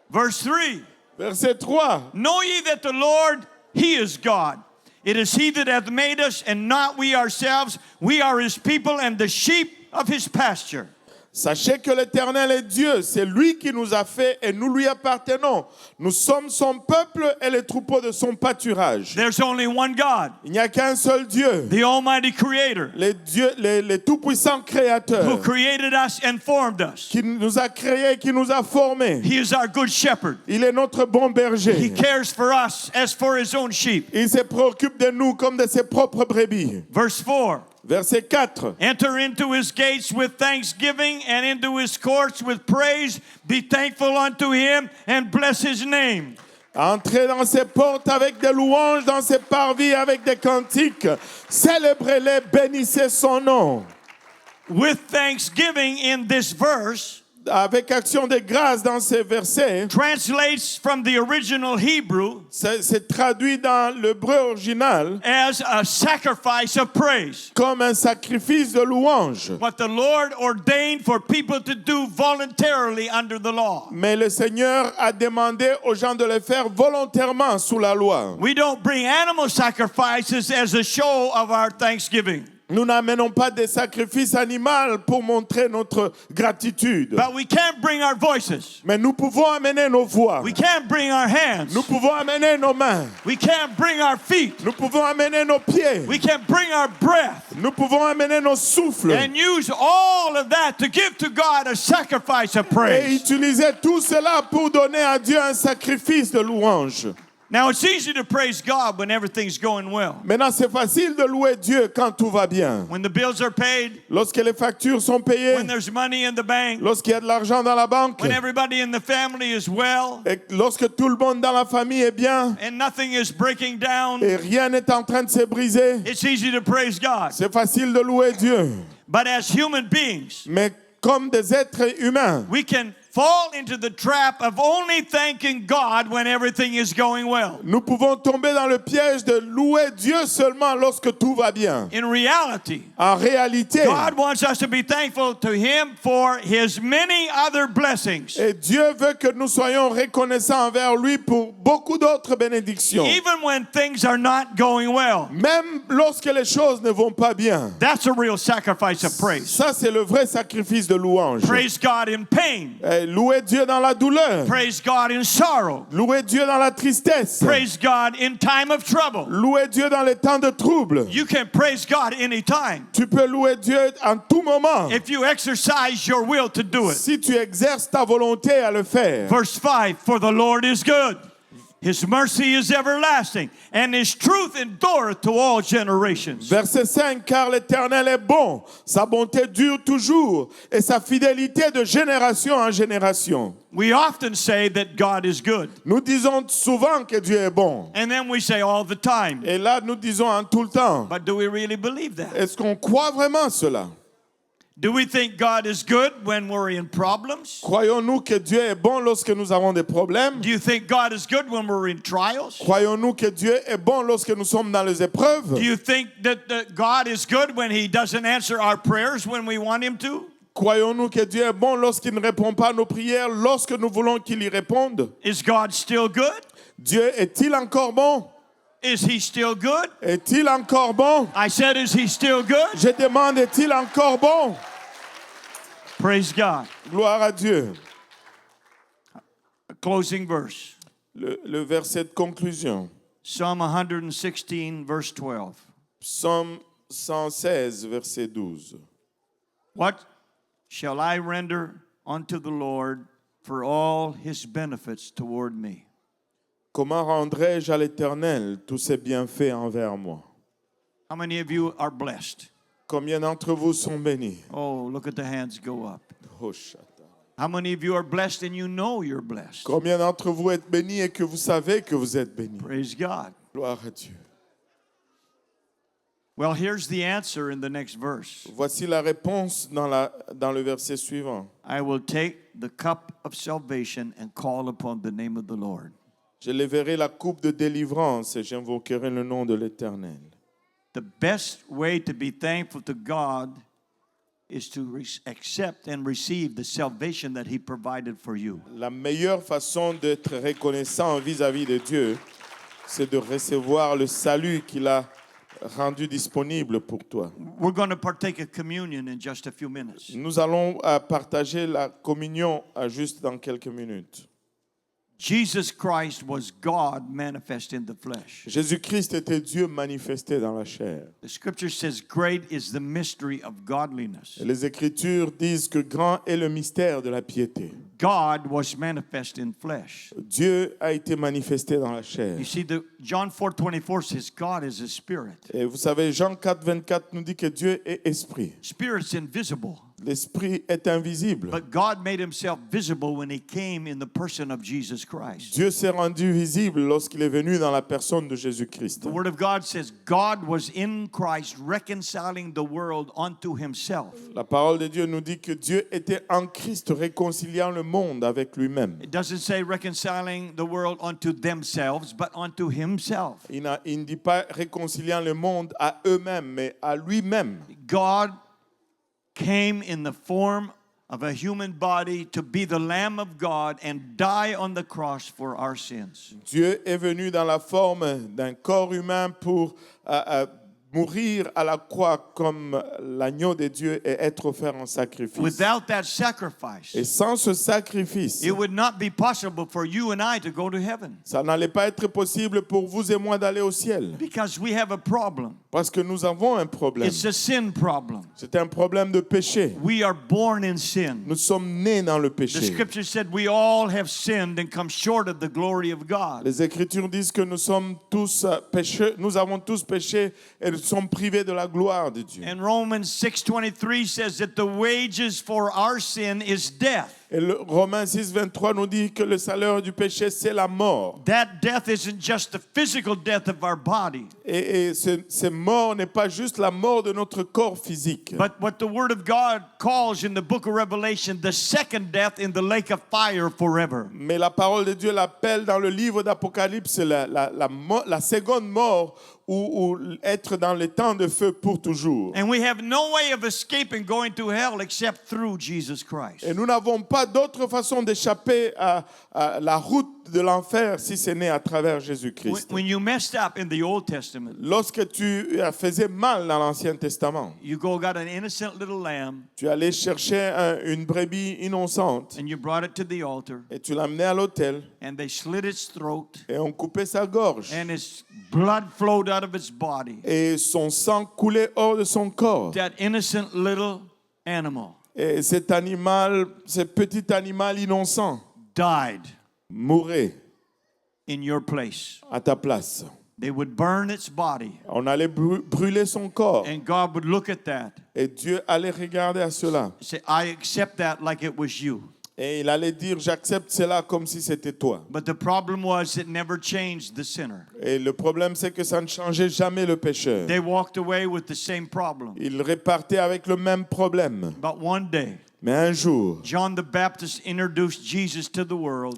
Verse 3. Verset 3. Know ye that the Lord, he is God. It is he that hath made us, and not we ourselves. We are his people and the sheep of his pasture. Sachez que l'Éternel est Dieu, c'est lui qui nous a fait et nous lui appartenons. Nous sommes son peuple et les troupeaux de son pâturage. There's only one God, Il n'y a qu'un seul Dieu, the Almighty Creator, les tout-puissants who créateurs, created us and formed us. qui nous a créés, qui nous a formés. He is our good shepherd. Il est notre bon He berger. cares for us as for his own sheep. Il se préoccupe de nous comme de ses propres brebis. Verse 4. Verset 4. Enter into his gates with thanksgiving and into his courts with praise. Be thankful unto him and bless his name. Entrez dans ses portes avec des louanges, dans ses parvis avec des cantiques. Célébrez-les, bénissez son nom. With thanksgiving in this verse Avec action de grâce dans ces versets, translates from the original Hebrew c'est traduit dans l'hébreu original as a sacrifice of praise. comme un sacrifice de louange. What the Lord ordained for people to do voluntarily under the law. Mais le Seigneur a demandé aux gens de le faire volontairement sous la loi. We don't bring animal sacrifices as a show of our thanksgiving. Nous n'amenons pas des sacrifices animaux pour montrer notre gratitude. But we can't bring our voices. Mais nous pouvons amener nos voix. We can't bring our hands. Nous pouvons amener nos mains. We can't bring our feet. Nous pouvons amener nos pieds. We can bring our breath Nous pouvons amener nos souffles. and use all of that to give to God a sacrifice of Et praise. utiliser tout cela pour donner à Dieu un sacrifice de louange. Now, it's easy to praise God when everything's going well. Maintenant, c'est facile de louer Dieu quand tout va bien. When the bills are paid, Lorsque les factures sont payées, when there's money in the bank, lorsqu'il y a de l'argent dans la banque, when everybody in the family is well, et lorsque tout le monde dans la famille est bien and nothing is breaking down, et rien n'est en train de se briser, it's easy to praise God. c'est facile de louer Dieu. But as human beings, Mais comme des êtres humains, we can fall into the trap of only thanking God when everything is going well. nous pouvons tomber dans le piège de louer Dieu seulement lorsque tout va bien. In reality, En réalité, God wants us to be thankful to Him for His many other blessings. et Dieu veut que nous soyons reconnaissants envers lui pour beaucoup d'autres bénédictions. Even when things are not going well. Même lorsque les choses ne vont pas bien. That's a real sacrifice of praise. Ça, c'est le vrai sacrifice de louange. Praise God in pain. Louer Dieu dans la douleur. Praise God in sorrow. Louer Dieu dans la tristesse. Praise God in time of trouble. Louer Dieu dans les temps de trouble. You can praise God anytime Tu peux louer Dieu en tout moment. if you exercise your will to do it. Si tu exerces ta volonté à le faire. Verse 5, for the Lord is good. His mercy is everlasting, and His truth endureth to all generations. Verset 5, car l'Éternel est bon, sa bonté dure toujours, et sa fidélité de génération en génération. We often say that God is good, Nous disons souvent que Dieu est bon. and then we say all the time. Et là, nous disons en tout le temps. But do we really believe that? Est-ce qu'on croit vraiment cela? Do we think God is good when we're in problems? Croyons-nous que Dieu est bon lorsque nous avons des problèmes? Do you think God is good when we're in trials? Croyons-nous que Dieu est bon lorsque nous sommes dans les épreuves? Do you think that God is good when He doesn't answer our prayers when we want Him to? Croyons-nous que Dieu est bon lorsqu'il ne répond pas à nos prières, lorsque nous voulons qu'il y réponde? Is God still good? Dieu est-il encore bon? Is He still good? Est-il encore bon? I said, is He still good? Je demande, est-il encore bon? Praise God. Gloire à Dieu. A closing verse. Le verset de conclusion. Psalm 116, verse 12. Psaume 116, verset 12. What shall I render unto the Lord for all His benefits toward me? Comment rendrai-je à l'Éternel tous ses bienfaits envers moi? How many of you are blessed? Combien d'entre vous sont bénis? Oh, look at the hands go up. Oh, chata. How many of you are blessed and you know you're blessed? Combien d'entre vous êtes bénis et que vous savez que vous êtes bénis? Praise God. Gloire à Dieu. Well, here's the answer in the next verse. Voici la réponse dans le verset suivant. I will take the cup of salvation and call upon the name of the Lord. Je lèverai la coupe de délivrance et j'invoquerai le nom de l'Éternel. The best way to be thankful to God is to accept and receive the salvation that He provided for you. La meilleure façon d'être reconnaissant vis-à-vis de Dieu, c'est de recevoir le salut qu'il a rendu disponible pour toi. We're going to partake of communion in just a few minutes. Nous allons partager la communion juste dans quelques minutes. Jesus Christ was God manifest in the flesh. Jésus-Christ était Dieu manifesté dans la chair. The scripture says, great is the mystery of godliness. Et les Écritures disent que grand est le mystère de la piété. God was manifest in flesh. Dieu a été manifesté dans la chair. You see, John 4:24 says God is a spirit. Et vous savez, Jean 4, 24 nous dit que Dieu est esprit. Spirit's invisible. L'esprit est invisible. But God made himself visible when he came in the person of Jesus Christ. Dieu s'est rendu visible lorsqu'il est venu dans la personne de Jésus-Christ. The Word of God says God was in Christ reconciling the world unto himself. La parole de Dieu nous dit que Dieu était en Christ réconciliant le monde avec lui-même. It doesn't say reconciling the world unto themselves, but unto himself. Il ne dit pas réconciliant le monde à eux-mêmes, mais à lui-même. God came in the form of a human body to be the Lamb of God and die on the cross for our sins. Dieu est venu dans la forme d'un corps humain pour mourir à la croix comme l'agneau de Dieu et être offert en sacrifice. Without that sacrifice, Et sans ce sacrifice, it would not be possible for you and I to go to heaven ça n'allait pas être possible pour vous et moi d'aller au ciel. because we have a problem. Parce que nous avons un problème. It's a sin problem. C'est un problème de péché. We are born in sin. Nous sommes nés dans le The péché. scripture said we all have sinned and come short of the glory of God. Les Écritures disent que nous sommes tous pécheux, nous avons tous péché et nous sommes privés de la gloire de Dieu. And Romans 6:23 says that the wages for our sin is death. Et le Romains 6, 23 nous dit que le salaire du péché, c'est la mort. That death isn't just the physical death of our body, Et ce mort n'est pas juste la mort de notre corps physique. but what the Word of God calls in the book of Revelation the second death in the lake of fire forever. Mais la parole de Dieu l'appelle dans le livre d'Apocalypse la seconde mort ou être dans les temps de feu pour toujours. And we have no way of escaping going to hell except through Jesus Christ. Et nous n'avons pas d'autre façon d'échapper à la route de l'enfer si ce n'est à travers Jésus-Christ. When you messed up in the Old Testament, Lorsque tu faisais mal dans l'Ancien Testament, you got an innocent little lamb tu allais chercher une brebis innocente and you brought it to the altar et tu l'amenais à l'autel and they slit its throat et on coupait sa gorge and its blood flowed out of its body. et son sang coulait hors de son corps. That innocent little animal Et cet animal, ce petit animal innocent, died mourait in your place. à ta place. They would burn its body On allait brûler son corps and God would look at that et Dieu allait regarder à cela. and say, I accept that like it was you. Et il allait dire, j'accepte cela comme si c'était toi. But the problem was it never changed the sinner. Et le problème, c'est que ça ne changeait jamais le pécheur. They walked away with the same problem. Il repartait avec le même problème. But one day, Mais un jour, John the Baptist introduced Jesus to the world.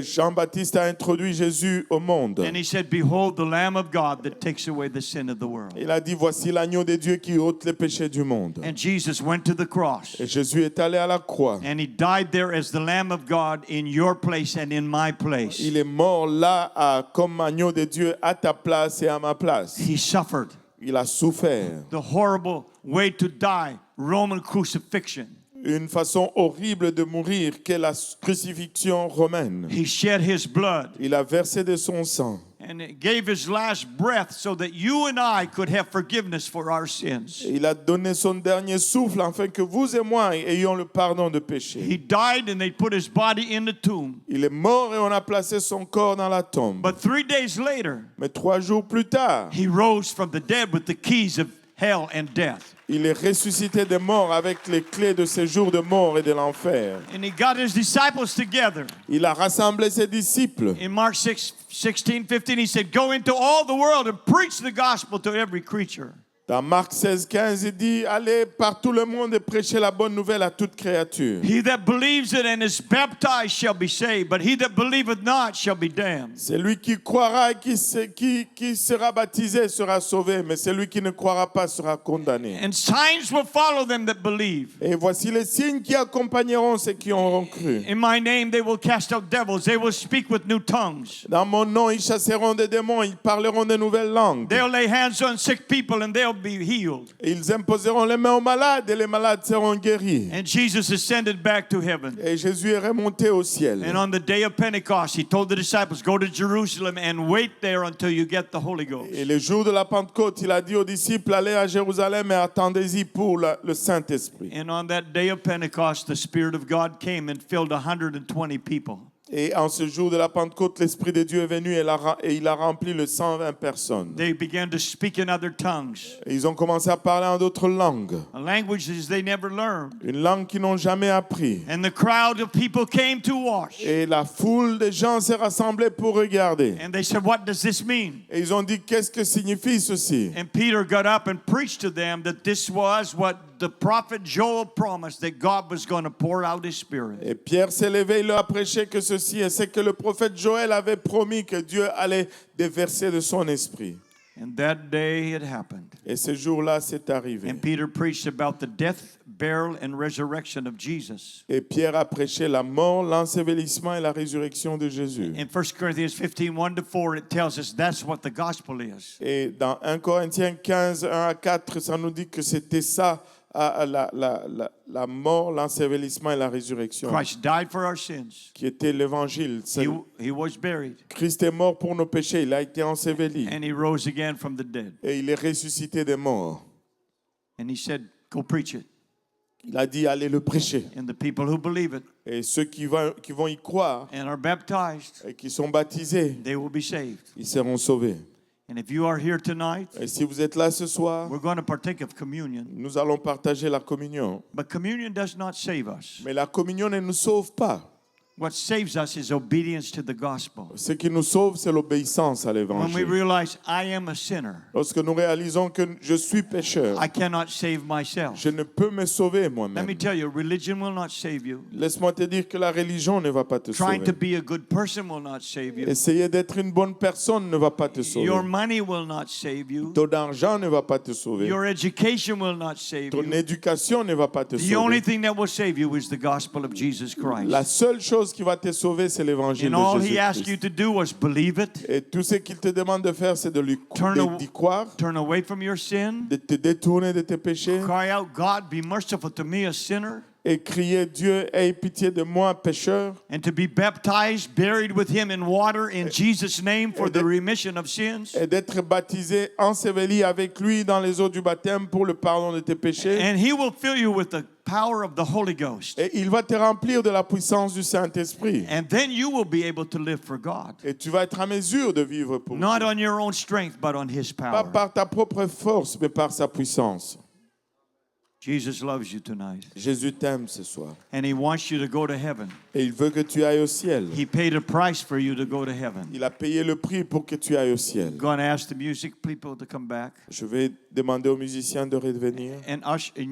Jean-Baptiste a introduit Jésus au monde. And he said, behold the Lamb of God that takes away the sin of the world. Il a dit, voici l'agneau de Dieu qui ôte les péchés du monde. And Jesus went to the cross. Et Jésus est allé à la croix. And he died there as the Lamb of God in your place and in my place. Il est mort là comme agneau de Dieu à ta place et à ma place. He suffered Il a souffert. the horrible way to die, Roman crucifixion. Une façon horrible de mourir qu'est la crucifixion romaine. He shed his blood Il a versé de son sang. and gave his last breath so that you and I could have forgiveness for our sins. Il a donné son dernier souffle afin que vous et moi ayons le pardon de péché. He died and they put his body in the tomb. Il est mort et on a placé son corps dans la tombe. But 3 days later, Mais 3 jours plus tard, he rose from the dead with the keys of hell and death. il est ressuscité des morts avec les clés de séjour de mort et de l'enfer. And he got his disciples together. Il a rassemblé ses disciples. In Mark 6:16-15, he said, go into all the world and preach the gospel to every creature. Dans Marc 16, 15, il dit, allez par tout le monde et prêchez la bonne nouvelle à toute créature. He that believes it and is baptized shall be saved, but he that believeth not shall be damned. Celui qui croira et qui sera baptisé sera sauvé, mais celui qui ne croira pas sera condamné. And signs will follow them that believe. Et voici les signes qui accompagneront ceux qui auront cru. In my name they will cast out devils. They will speak with new tongues. Dans mon nom, ils chasseront des démons, ils parleront de nouvelles langues. They'll lay hands on sick people and they'll be healed. Ils imposeront les mains aux malades et les malades seront guéris. And Jesus ascended back to heaven. Et Jésus est remonté au ciel. And on the day of Pentecost, he told the disciples, go to Jerusalem and wait there until you get the Holy Ghost. Et le jour de la Pentecôte, il a dit aux disciples, allez à Jérusalem et attendez-y pour le Saint-Esprit. And on that day of Pentecost, the Spirit of God came and filled 120 people. Et en ce jour de la Pentecôte, l'Esprit de Dieu est venu et il a rempli les 120 personnes. They began to speak in other tongues, Et ils ont commencé à parler en d'autres langues, languages they never learned. une langue qu'ils n'ont jamais appris. And the crowd of people came to watch. Et la foule de gens s'est rassemblée pour regarder. And they said, "What does this mean?" Et ils ont dit, qu'est-ce que signifie ceci? And Peter got up and preached to them that this was what the prophet Joel promised, that God was going to pour out his Spirit. Et Pierre s'est levé, il leur a prêché que ceci, et c'est que le prophète Joël avait promis que Dieu allait déverser de son esprit. And that day it happened. Et ce jour-là, c'est arrivé. And Peter preached about the death, burial, and resurrection of Jesus. Et Pierre a prêché la mort, l'ensevelissement et la résurrection de Jésus. In 1 Corinthians 15, 1-4, it tells us that's what the gospel is. Et dans 1 Corinthiens 15, 1 à 4, ça nous dit que c'était ça, la mort, l'ensevelissement et la résurrection, Christ died for our sins. qui était l'évangile. He was buried. Christ est mort pour nos péchés, il a été enseveli And he rose again from the dead. et il est ressuscité des morts. And he said, "Go preach it." Il a dit, allez le prêcher. And the people who believe it Et ceux qui vont y croire and are baptized, et qui sont baptisés, they will be saved. ils seront sauvés. And if you are here tonight, Et si vous êtes là ce soir, we're going to partake of communion. nous allons partager la communion. But communion does not save us. Mais la communion ne nous sauve pas. What saves us is obedience to the gospel. Ce qui nous sauve, c'est l'obéissance à When we l'évangile. realize I am a sinner, Lorsque nous réalisons que je suis pécheur, I cannot save myself. je ne peux me sauver Let moi-même. me tell you, religion will not save you. Laisse-moi te dire que la religion ne va pas te Trying to sauver. be a good person will not save you. Essayer d'être une bonne personne ne va pas te sauver. Your money will not save you. Ton argent ne va pas te sauver. Your education will not save Ton you. éducation ne va pas te The only sauver. thing that will save you is the gospel of Jesus Christ. La seule chose qui va te sauver, c'est l'évangile And all de he asked you Jésus-Christ. to do was believe it, Et tout ce qu'il te demande de faire, c'est d'y croire, turn away from your sin, de te détourner de tes péchés cry out, "God, be merciful to me, a sinner," et crier, Dieu, aie pitié de moi, pécheur, and to be baptized, buried with him in water in Jesus' name for the remission of sins. et d'être baptisé, enseveli avec lui dans les eaux du baptême pour le pardon de tes péchés. And he will fill you with the power of the Holy Ghost. Et il va te remplir de la puissance du Saint-Esprit. And then you will be able to live for God. Et tu vas être en mesure de vivre pour Not Dieu. on your own strength, but on his Pas power. par ta propre force, mais par sa puissance. Jesus loves you tonight. Jésus t'aime ce soir. And he wants you to go to heaven. Et il veut que tu ailles au ciel. He paid a price for you to go to heaven. Il a payé le prix pour que tu ailles au ciel. I'm going to ask the music people to come back. Je vais demander aux musiciens de revenir. And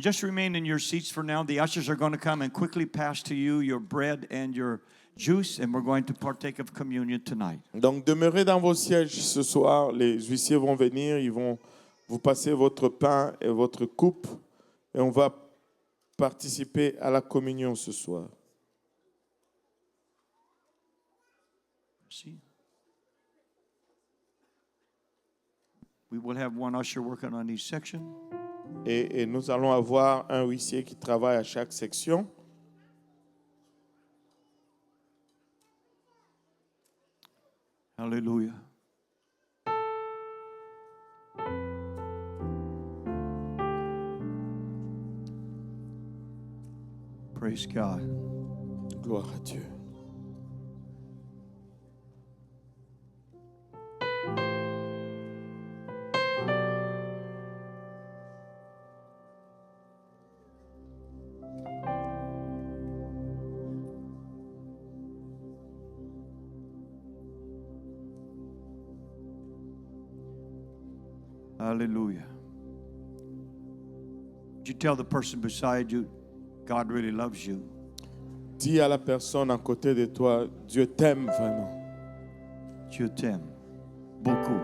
just remain in your seats for now. The ushers are going to come and quickly pass to you your bread and your juice, and we're going to partake of communion tonight. Donc demeurez dans vos sièges ce soir. Les huissiers vont venir, ils vont vous passer votre pain et votre coupe. Et on va participer à la communion ce soir. See? We will have one usher working on each section. Et nous allons avoir un huissier qui travaille à chaque section. Hallelujah. Praise God. Gloire à Dieu. Hallelujah. Would you tell the person beside you, God really loves you? Dis à la personne à côté de toi, Dieu t'aime vraiment. Dieu t'aime beaucoup.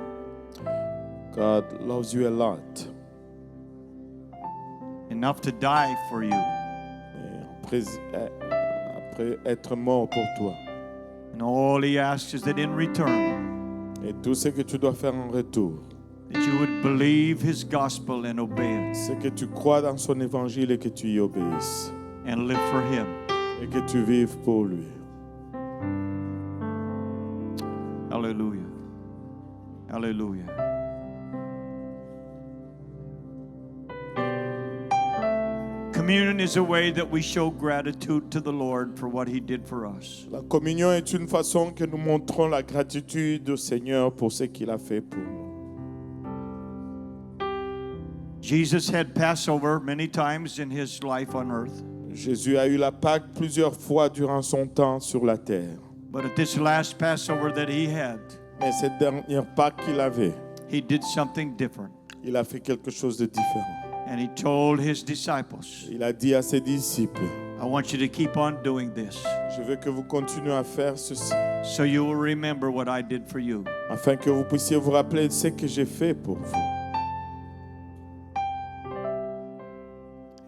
God loves you a lot. Enough to die for you. Et après être mort pour toi. And all he asks is that in return, Et tout ce que tu dois faire en retour, that you would believe his gospel and obey it c'est que tu crois dans son évangile et que tu y obéisses. and live for him. Et que tu vives pour lui. Hallelujah. Hallelujah. Communion is a way that we show gratitude to the Lord for what He did for us. La communion est une façon que nous montrons la gratitude au Seigneur pour ce qu'il a fait pour nous. Jesus had Passover many times in His life on earth. Jésus a eu la Pâque plusieurs fois durant son temps sur la terre. But at this last Passover that He had, Mais cette dernière Pâque qu'il avait, He did something different. il a fait quelque chose de différent. And He told His disciples, Il a dit à ses disciples, I want you to keep on doing this je veux que vous continuez à faire ceci, so you will remember what I did for you. afin que vous puissiez vous rappeler de ce que j'ai fait pour vous.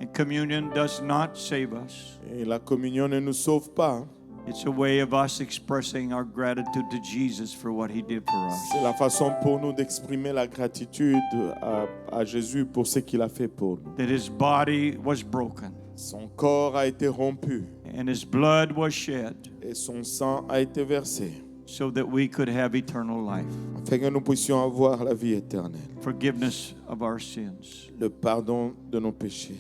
And communion does not save us. Et la communion ne nous sauve pas. It's a way of us expressing our gratitude to Jesus for what He did for us. C'est la façon pour nous d'exprimer la gratitude à Jésus pour ce qu'il a fait pour nous. That His body was broken Son corps a été rompu and His blood was shed et son sang a été versé, so that we could have eternal life, afin que nous puissions avoir la vie éternelle, forgiveness of our sins. le pardon de nos péchés.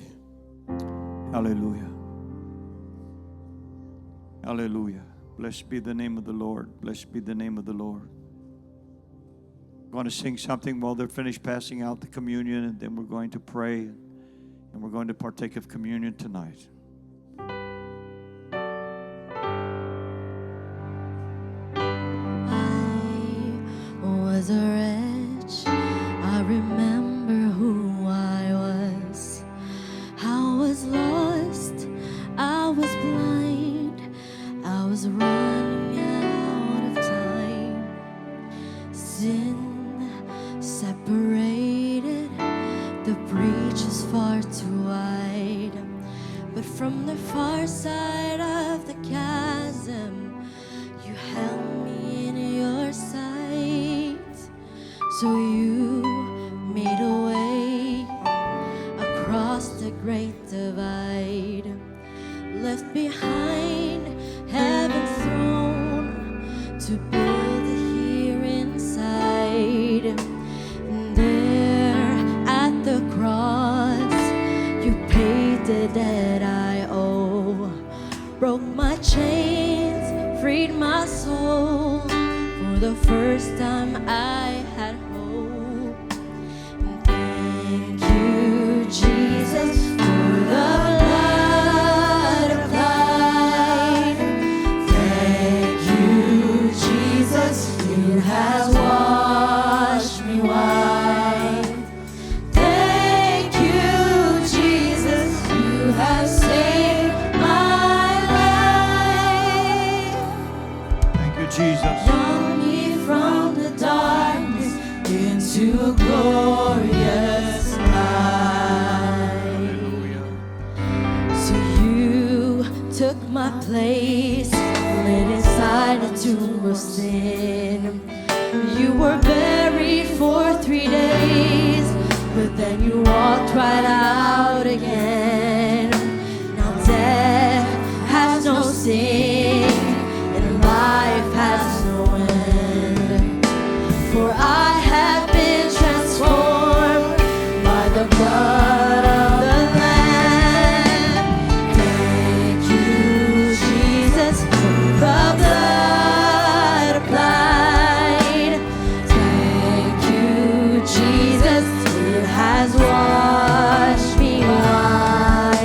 Hallelujah. Hallelujah. Blessed be the name of the Lord. Blessed be the name of the Lord. I'm going to sing something while they're finished passing out the communion, and then we're going to pray, and we're going to partake of communion tonight. I was a wretch. I remember who I was. I was lost. I was blind. I was running out of time. Sin separated. The breach is far too wide. But from the far side of the chasm, you held me in your sight. So you made a way across the great divide, left behind heaven's throne to build it here inside. And there at the cross, you paid the debt I owe, broke my chains, freed my soul. For the first time I had hope. And thank you, Jesus, for the blood applied. Thank you, Jesus, it has washed me white. Thank you, Jesus, you have saved my life. Thank you, Jesus. Brought me from the darkness into a glorious light. So you took my place, laid inside a tomb of sin. You were buried for 3 days, but then you walked right out again. Now death has no sting, and life has no end. For I have been transformed by the blood of the Lamb. Thank you, Jesus, for the blood applied. Thank you, Jesus, it has washed me white.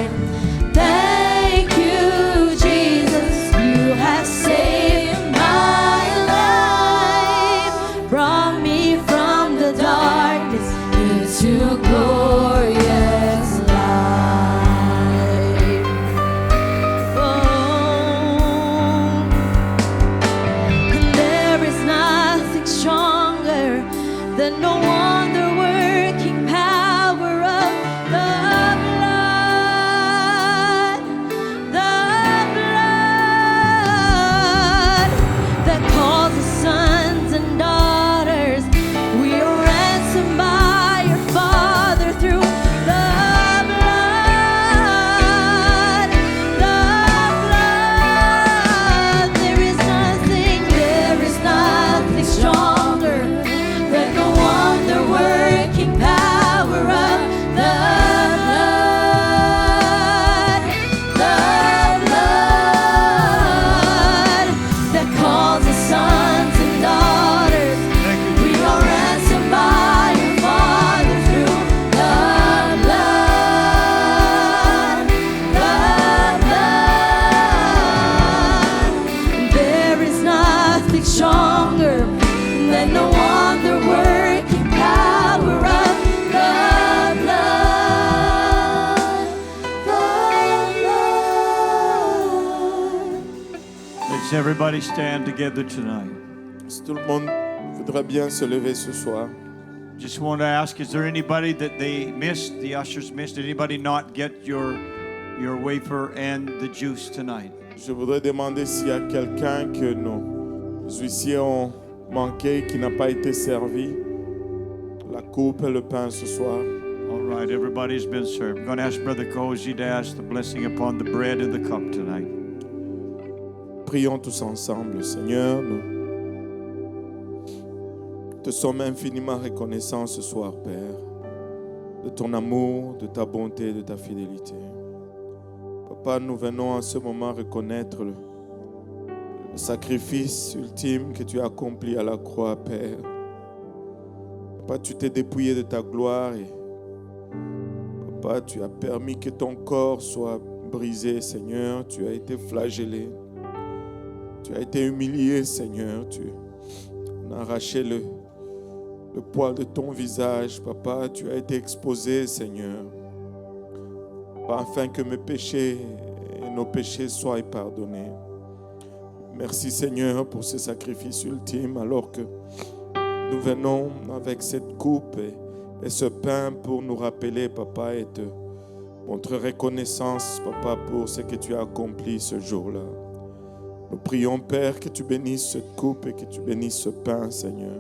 Does everybody stand together tonight? Si tout le monde voudrait bien se lever ce soir. Just want to ask, is there anybody that they missed, the ushers missed? Did anybody not get your wafer and the juice tonight? Je voudrais demander s'il y a quelqu'un que nos huissiers ont manqué, qui n'a pas été servi. La coupe et le pain ce soir. All right, everybody's been served. I'm going to ask Brother Cozy to ask the blessing upon the bread and the cup tonight. Prions tous ensemble, Seigneur. Nous te sommes infiniment reconnaissants ce soir, Père, de ton amour, de ta bonté, de ta fidélité. Papa, nous venons en ce moment reconnaître le sacrifice ultime que tu as accompli à la croix, Père. Papa, tu t'es dépouillé de ta gloire et Papa, tu as permis que ton corps soit brisé, Seigneur. Tu as été flagellé. Tu as été humilié, Seigneur. Tu as arraché le poil de ton visage, Papa. Tu as été exposé, Seigneur, afin que mes péchés et nos péchés soient pardonnés. Merci, Seigneur, pour ce sacrifice ultime, alors que nous venons avec cette coupe et ce pain pour nous rappeler, Papa, et te montrer reconnaissance, Papa, pour ce que tu as accompli ce jour-là. Nous prions, Père, que tu bénisses cette coupe et que tu bénisses ce pain, Seigneur,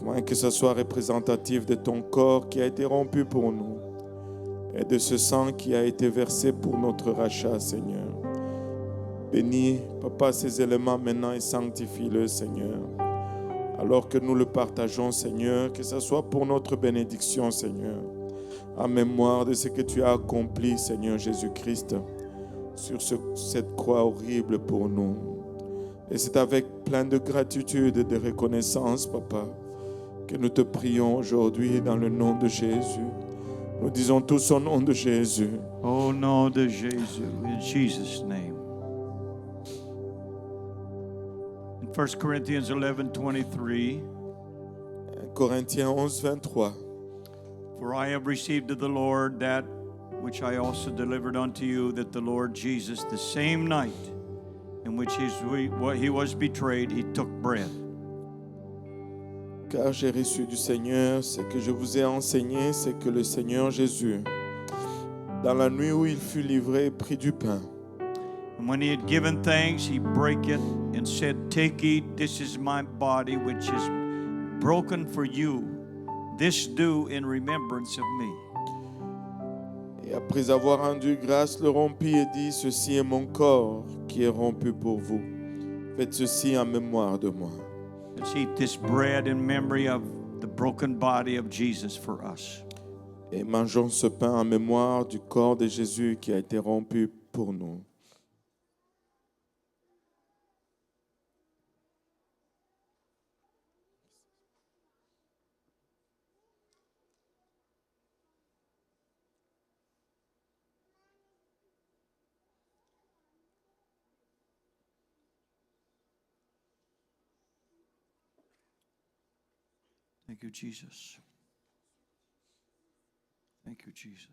afin que ce soit représentatif de ton corps qui a été rompu pour nous et de ce sang qui a été versé pour notre rachat, Seigneur. Bénis, Papa, ces éléments maintenant et sanctifie-le, Seigneur. Alors que nous le partageons, Seigneur, que ce soit pour notre bénédiction, Seigneur, en mémoire de ce que tu as accompli, Seigneur Jésus-Christ, sur cette croix horrible pour nous. Et c'est avec plein de gratitude et de reconnaissance, Papa, que nous te prions aujourd'hui dans le nom de Jésus. Nous disons tous au nom de Jésus. Au nom de Jésus, in Jesus' name. In 1 Corinthians 11:23, Corinthiens 11, 23. for I have received of the Lord that which I also delivered unto you, that the Lord Jesus, the same night in which he was betrayed, he took bread. Car j'ai reçu du Seigneur ce que je vous ai enseigné, c'est que le Seigneur Jésus, dans la nuit où il fut livré, prit du pain. And when he had given thanks, he brake it and said, Take, eat, this is my body, which is broken for you. This do in remembrance of me. Et après avoir rendu grâce, le rompit et dit, ceci est mon corps qui est rompu pour vous. Faites ceci en mémoire de moi. Let's eat this bread in memory of the broken body of Jesus for us. Et mangeons ce pain en mémoire du corps de Jésus qui a été rompu pour nous. Thank you, Jesus. Thank you, Jesus.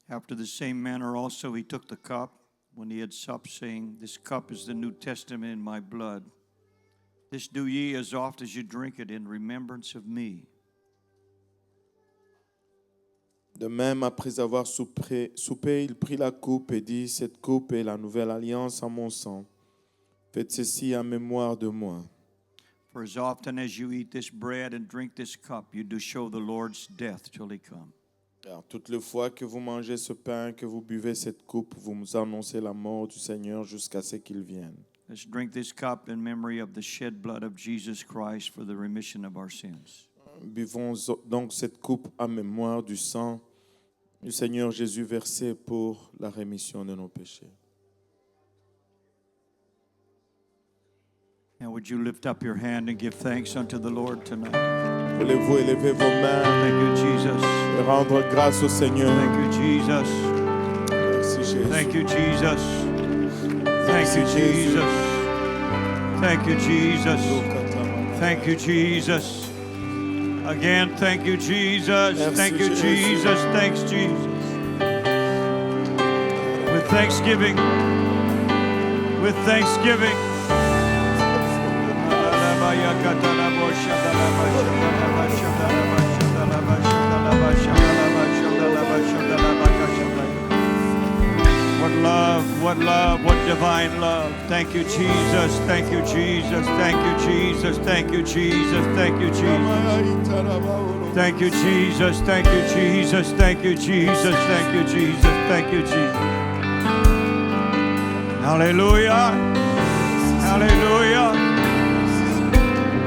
After the same manner also he took the cup when he had supped, saying, This cup is the New Testament in my blood. This do ye as oft as you drink it in remembrance of me. De même, après avoir soupé, il prit la coupe et dit, cette coupe est la nouvelle alliance en mon sang. Faites ceci en mémoire de moi. For as often as you eat this bread and drink this cup, you do show the Lord's death till he come. Car toutes les fois que vous mangez ce pain, que vous buvez cette coupe, vous annoncez la mort du Seigneur jusqu'à ce qu'il vienne. Let's drink this cup in memory of the shed blood of Jesus Christ for the remission of our sins. Buvons donc cette coupe en mémoire du sang du Seigneur Jésus versé pour la rémission de nos péchés. And would you lift up your hand and give thanks unto the Lord tonight? Voulez-vous élever vos mains Thank you, Jesus. et rendre grâce au Seigneur? Thank you, Jesus. Merci Jésus. Thank you, Jesus. Thank you, Jesus. Thank you, Jesus. Thank you, Jesus. Again, thank you, Jesus. Merci, Thank you, Jésus. Jesus. Thanks, Jesus. With with thanksgiving. With thanksgiving. What love, what divine love. Thank you, Jesus. Thank you, Jesus. Thank you, Jesus. Thank you, Jesus. Thank you, Jesus. Thank you, Jesus. Thank you, Jesus. Thank you, Jesus. Thank you, Jesus. Thank you, Jesus. Hallelujah. Hallelujah.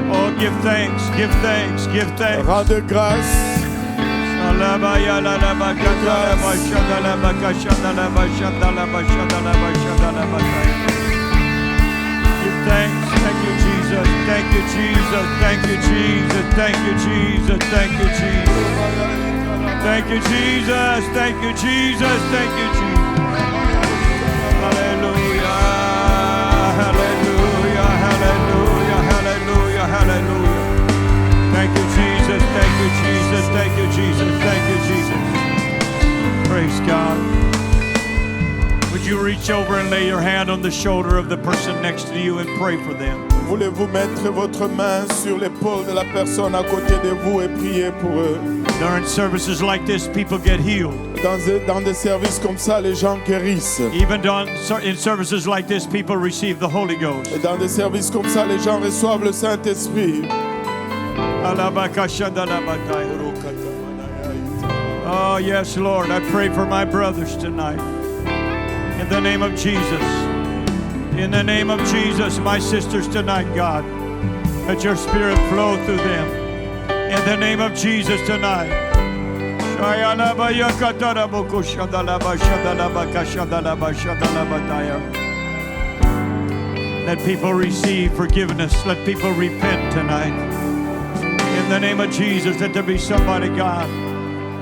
Oh, give thanks, give thanks, give thanks. Rends grâce. Give thanks. Thank you, Jesus. Thank you, Jesus. Thank you, Jesus. Thank you, Jesus. Thank you, Jesus. Thank you, Jesus. Thank you, Jesus. Thank you, Jesus. Hallelujah. Hallelujah. Hallelujah. Hallelujah. Hallelujah. Thank you, Jesus. Thank you, Jesus. Thank you, Jesus. Thank you, Jesus. Praise God. Would you reach over and lay your hand on the shoulder of the person next to you and pray for them? Voulez-vous mettre votre main sur l'épaule de la personne à côté de vous et prier pour eux? During services like this, people get healed. Dans des services comme ça, les gens guérissent. Even in services like this, people receive the Holy Ghost. Et dans des services comme ça, les gens reçoivent le Saint-Esprit. Oh, yes, Lord. I pray for my brothers tonight. In the name of Jesus. In the name of Jesus, my sisters tonight, God. Let your Spirit flow through them. In the name of Jesus tonight. Let people receive forgiveness. Let people repent tonight. In the name of Jesus, let there be somebody, God.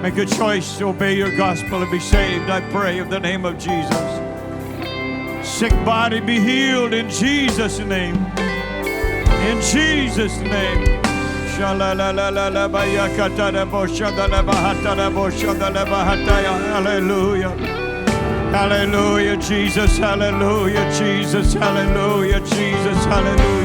Make a choice to obey your gospel and be saved. I pray in the name of Jesus. Sick body be healed in Jesus' name. In Jesus' name. Hallelujah. Hallelujah, Jesus. Hallelujah, Jesus. Hallelujah, Jesus. Hallelujah.